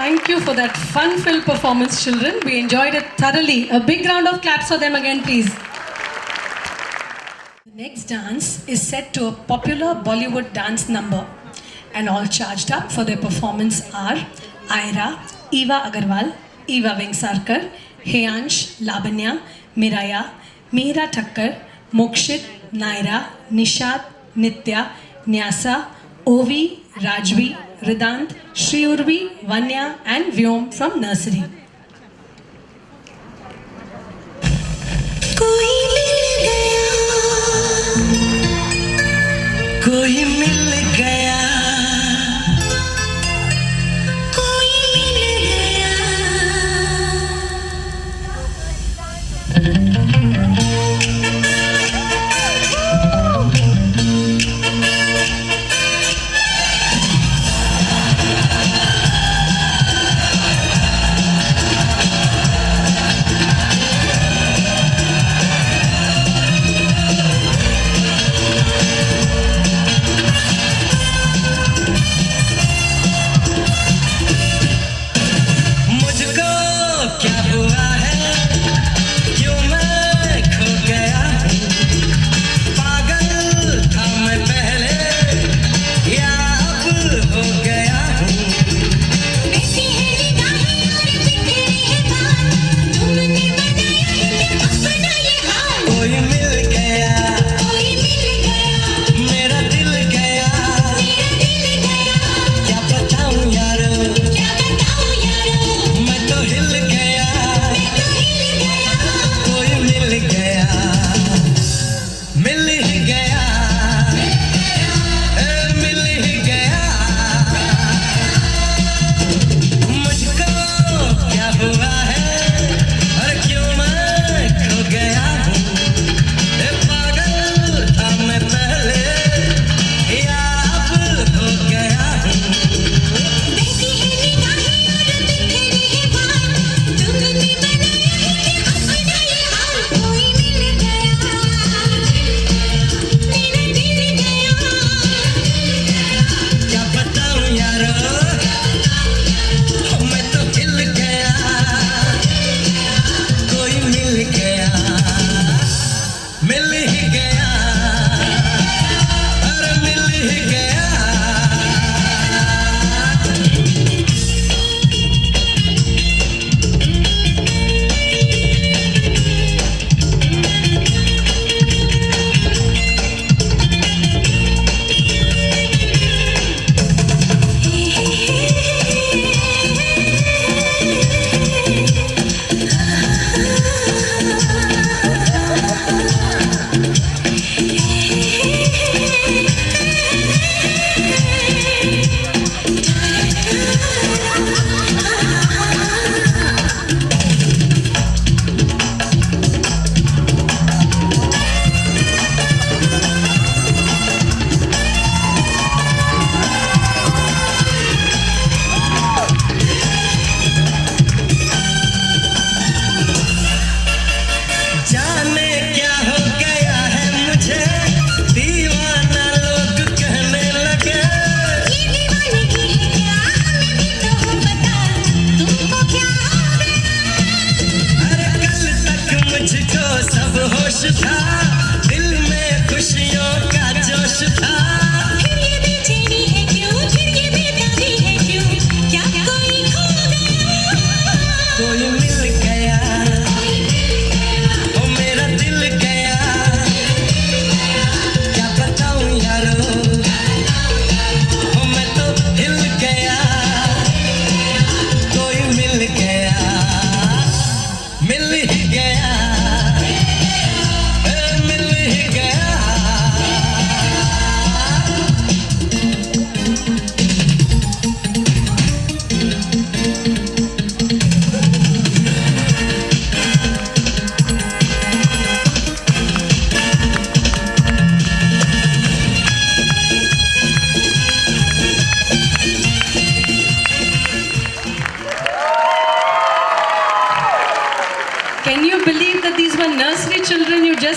Speaker 1: Thank you for that fun-filled performance, children. We enjoyed it thoroughly. A big round of claps for them again, please. The next dance is set to a popular Bollywood dance number. And all charged up for their performance are Aira, Eva Agarwal, Eva Vengsarkar, Heyansh, Labanya, Miraya, Mihira Thakkar, Mokshit, Naira, Nishad, Nitya, Nyasa, Ovi, Rajvi, Ridant, Shri Urvi, Vanya and Vyom from nursery.
Speaker 5: कोई मिल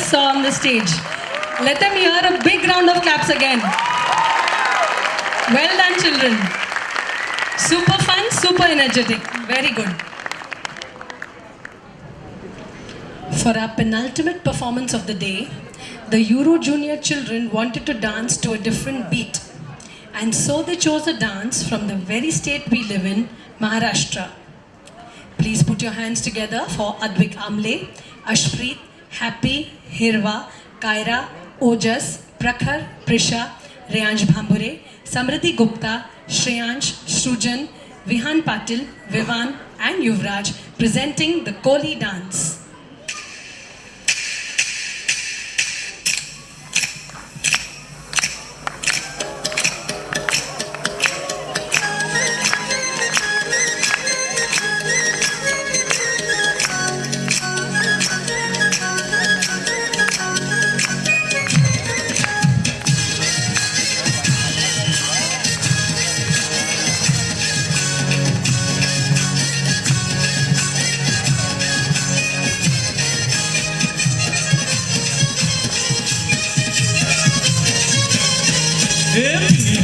Speaker 1: just saw on the stage. Let them hear a big round of claps again. Well done, children. Super fun, super energetic. Very good. For our penultimate performance of the day, the Euro Junior children wanted to dance to a different beat. And so they chose a dance from the very state we live in, Maharashtra. Please put your hands together for Advik Amle, Ashpreet, Happy, Hirva, Kaira, Ojas, Prakhar, Prisha, Reyansh Bhambure, Samriddhi Gupta, Shreyansh, Shrujan, Vihan Patil, Vivan and Yuvraj presenting the Koli dance.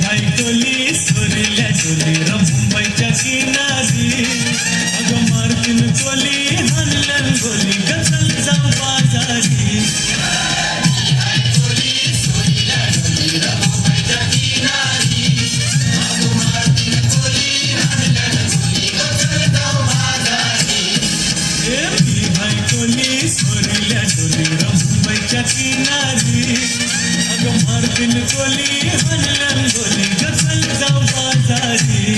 Speaker 5: भाई कोली सोरील्या डोलीरा मुंबईच्या किनारी अगं मार्किन कोली हनलन गोली गचल जाऊ बाजारी भाई कोली सोरील्या डोलीरा मुंबईच्या किनारी अगं मार्किन कोली हनलन गोली गचल जाऊ बाजारी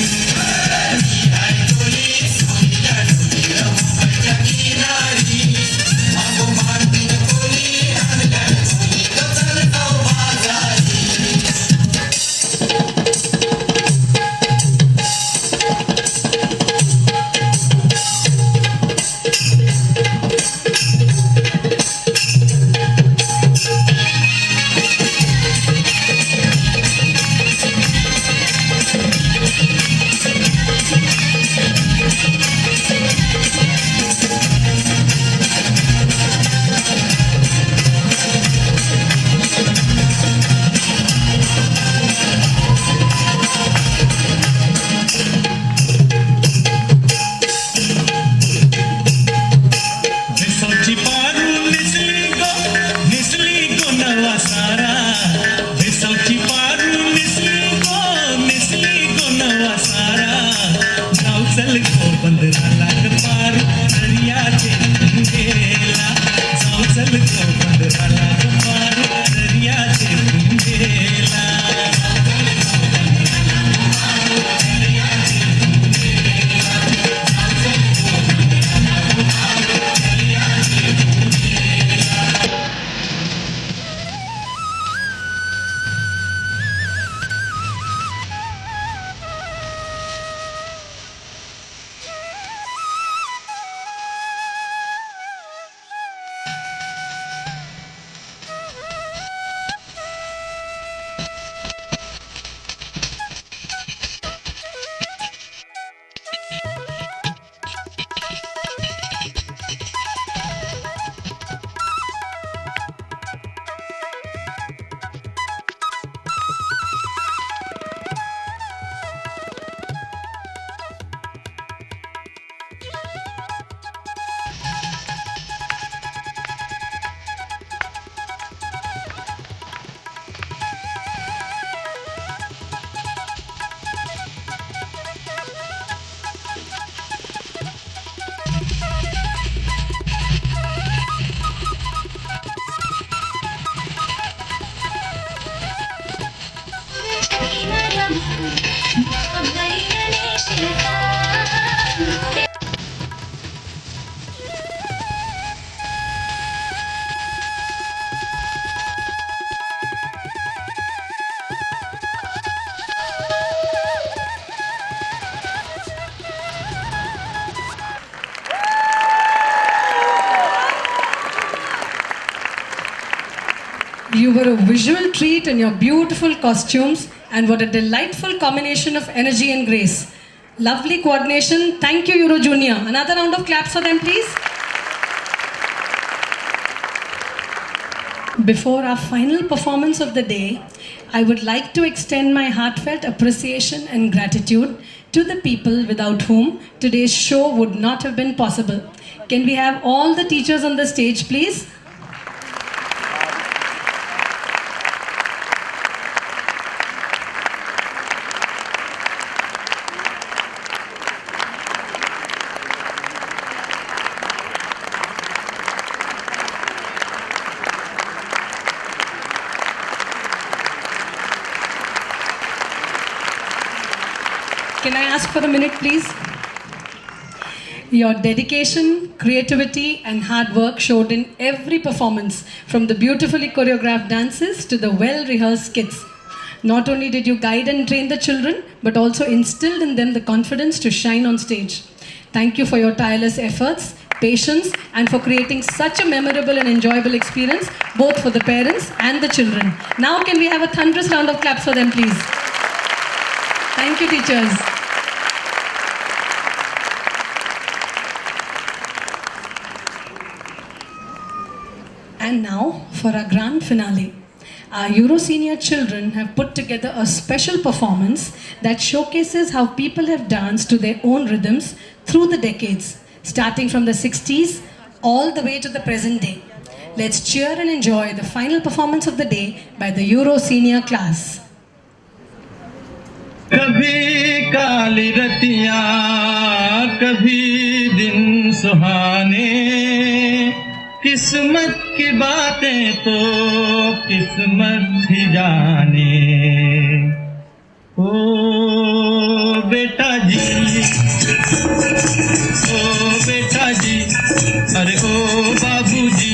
Speaker 1: You were a visual treat in your beautiful costumes, and what a delightful combination of energy and grace. Lovely coordination. Thank you, Euro Junior. Another round of claps for them, please. Before our final performance of the day, I would like to extend my heartfelt appreciation and gratitude to the people without whom today's show would not have been possible. Can we have all the teachers on the stage, please? Can I ask for a minute, please? Your dedication, creativity, and hard work showed in every performance, from the beautifully choreographed dances to the well-rehearsed skits. Not only did you guide and train the children, but also instilled in them the confidence to shine on stage. Thank you for your tireless efforts, patience, and for creating such a memorable and enjoyable experience, both for the parents and the children. Now, can we have a thunderous round of claps for them, please? Thank you, teachers. And now for our grand finale. Our Euro Senior children have put together a special performance that showcases how people have danced to their own rhythms through the decades, starting from the 60s all the way to the present day. Let's cheer and enjoy the final performance of the day by the Euro Senior class.
Speaker 6: कभी काली रतियां कभी दिन सुहाने किस्मत की बातें तो किस्मत ही जाने ओ बेटा जी अरे ओ बाबूजी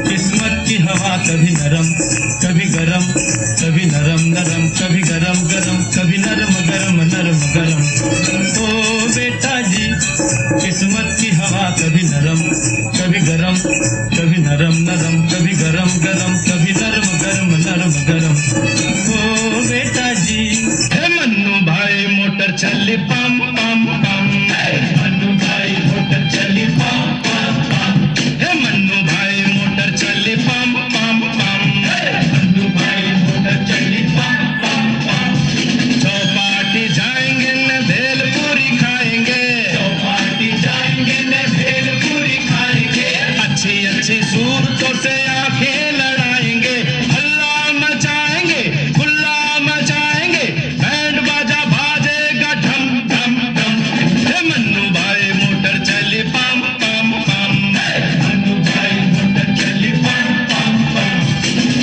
Speaker 6: किस्मत की हवा कभी नरम कभी गरम कभी नरम नरम कभी गरम गरम कभी नरम गरम नरम गरम ओ बेटा जी किस्मत की हवा कभी नरम कभी गरम कभी नरम नरम कभी गरम गरम कभी नरम गरम नरम गरम ओ बेटा जी हे मन्नू भाई मोटर चली पम पम पम मन्नू भाई मोटर चली पम पम पम हे मन्नू भाई मोटर चली पम पम पम मन्नू भाई मोटर चली पम पम पम चौपाटी जाएंगे न भेल पूरी खाएंगे चौपाटी जाएंगे न भेल पूरी खाएंगे अच्छी अच्छी सूरतों से आंखें लड़ाएंगे हल्ला मचाएंगे गुल्ला मचाएंगे बैंड बाजा बाजेगा ढम ढम ढम हे मन्नू भाई मोटर चली पम पम पम मन्नू भाई मोटर चली पम पम पम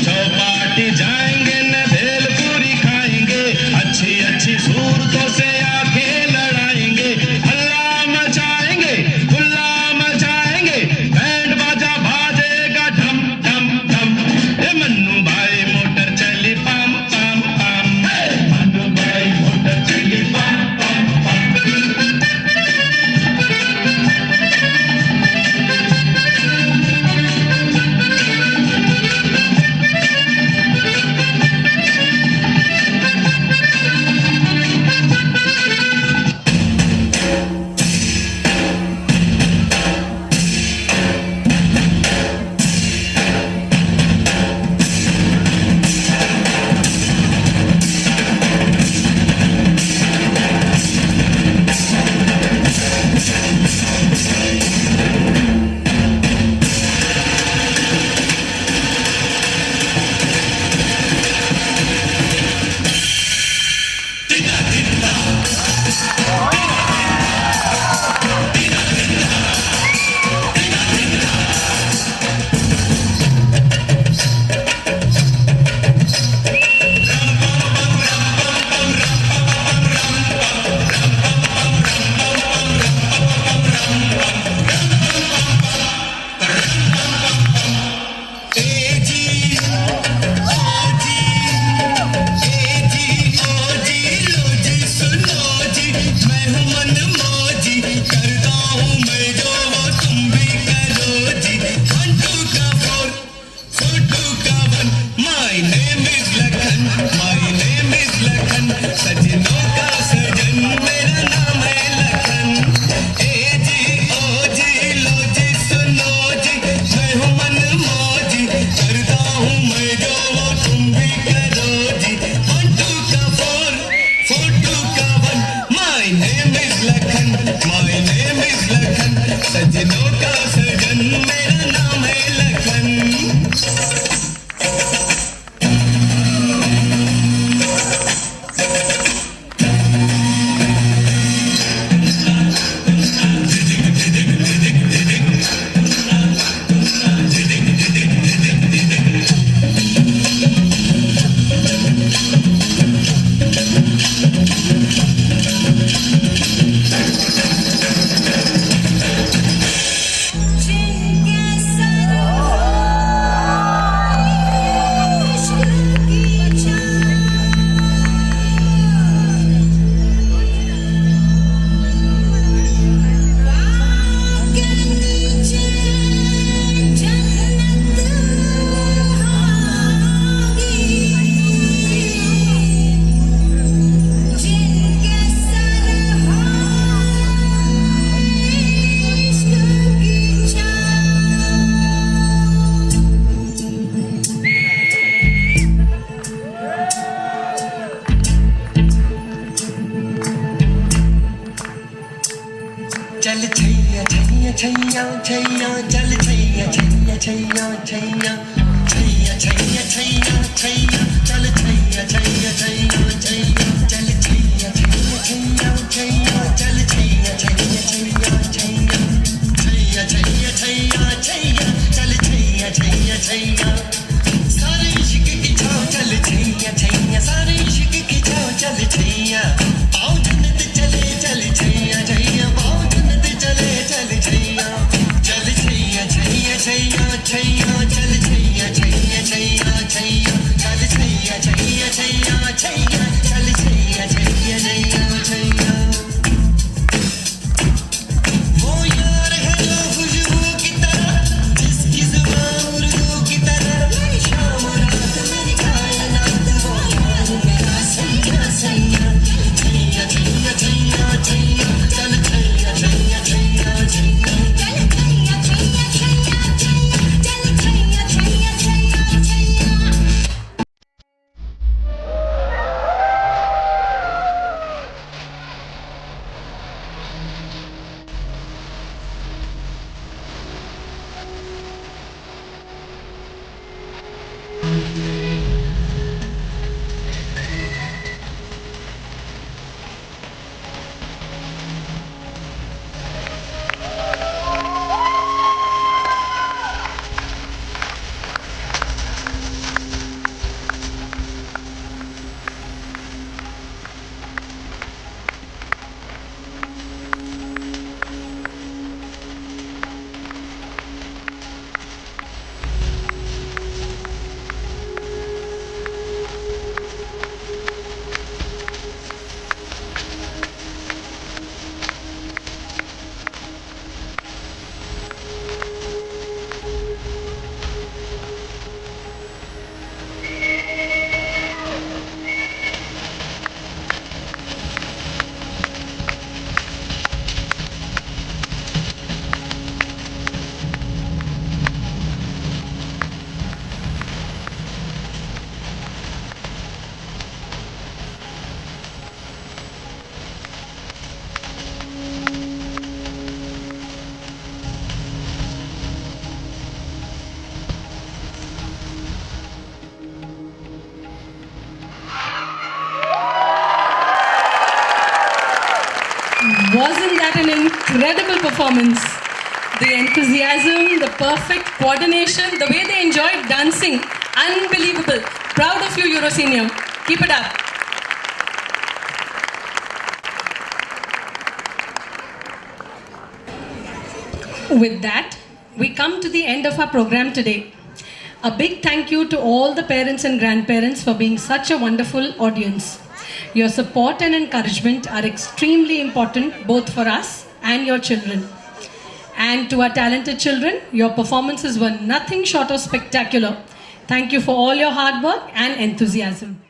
Speaker 6: चौपाटी जाएंगे न भेल पूरी खाएंगे अच्छी अच्छी सूरतों से आंखें लड़ाएंगे हल्ला मचाएंगे गुल्ला मचाएंगे बैंड बाजा बाजेगा ढम ढम ढम हे मन्नू भाई मोटर चली पम पम पम मन्नू भाई मोटर चली पम पम पम
Speaker 5: सजनों का सजन मेरा नाम है लखन। चल छैया छैया छैया छैया चल छैया छैया छैया छैया छैया छैया छैया छैया चल छैया छैया छैया छैया चल छैया छैया छैया छैया चल छैया छैया छैया छैया छैया छैया छैया छैया चल छैया छैया छैया सारे इश्क की छाव चल छैया छैया सारे इश्क की छाव चल छैया आओ जन्नत चले चल छैया छैया आओ जन्नत चले चल छैया चल छैया छैया छैया छैया चल छैया छैया छैया छैया चल छैया छैया छैया छैया चल छैया छैया छैया छैया वो यार है जो खुशबू की तरह जिसकी जुबान उर्दू की तरह शाम रात मेरी कायनात वो यार मेरा सैया सैया छैया छैया छैया छैया चल Chaiyya Chaiyya Chaiyya Chaiyya
Speaker 1: Wasn't that an incredible performance? The enthusiasm, the perfect coordination, the way they enjoyed dancing, unbelievable. Proud of you, Eurosenior. Keep it up. With that, we come to the end of our program today. A big thank you to all the parents and grandparents for being such a wonderful audience. Your support and encouragement are extremely important both for us and your children. And to our talented children, your performances were nothing short of spectacular. Thank you for all your hard work and enthusiasm.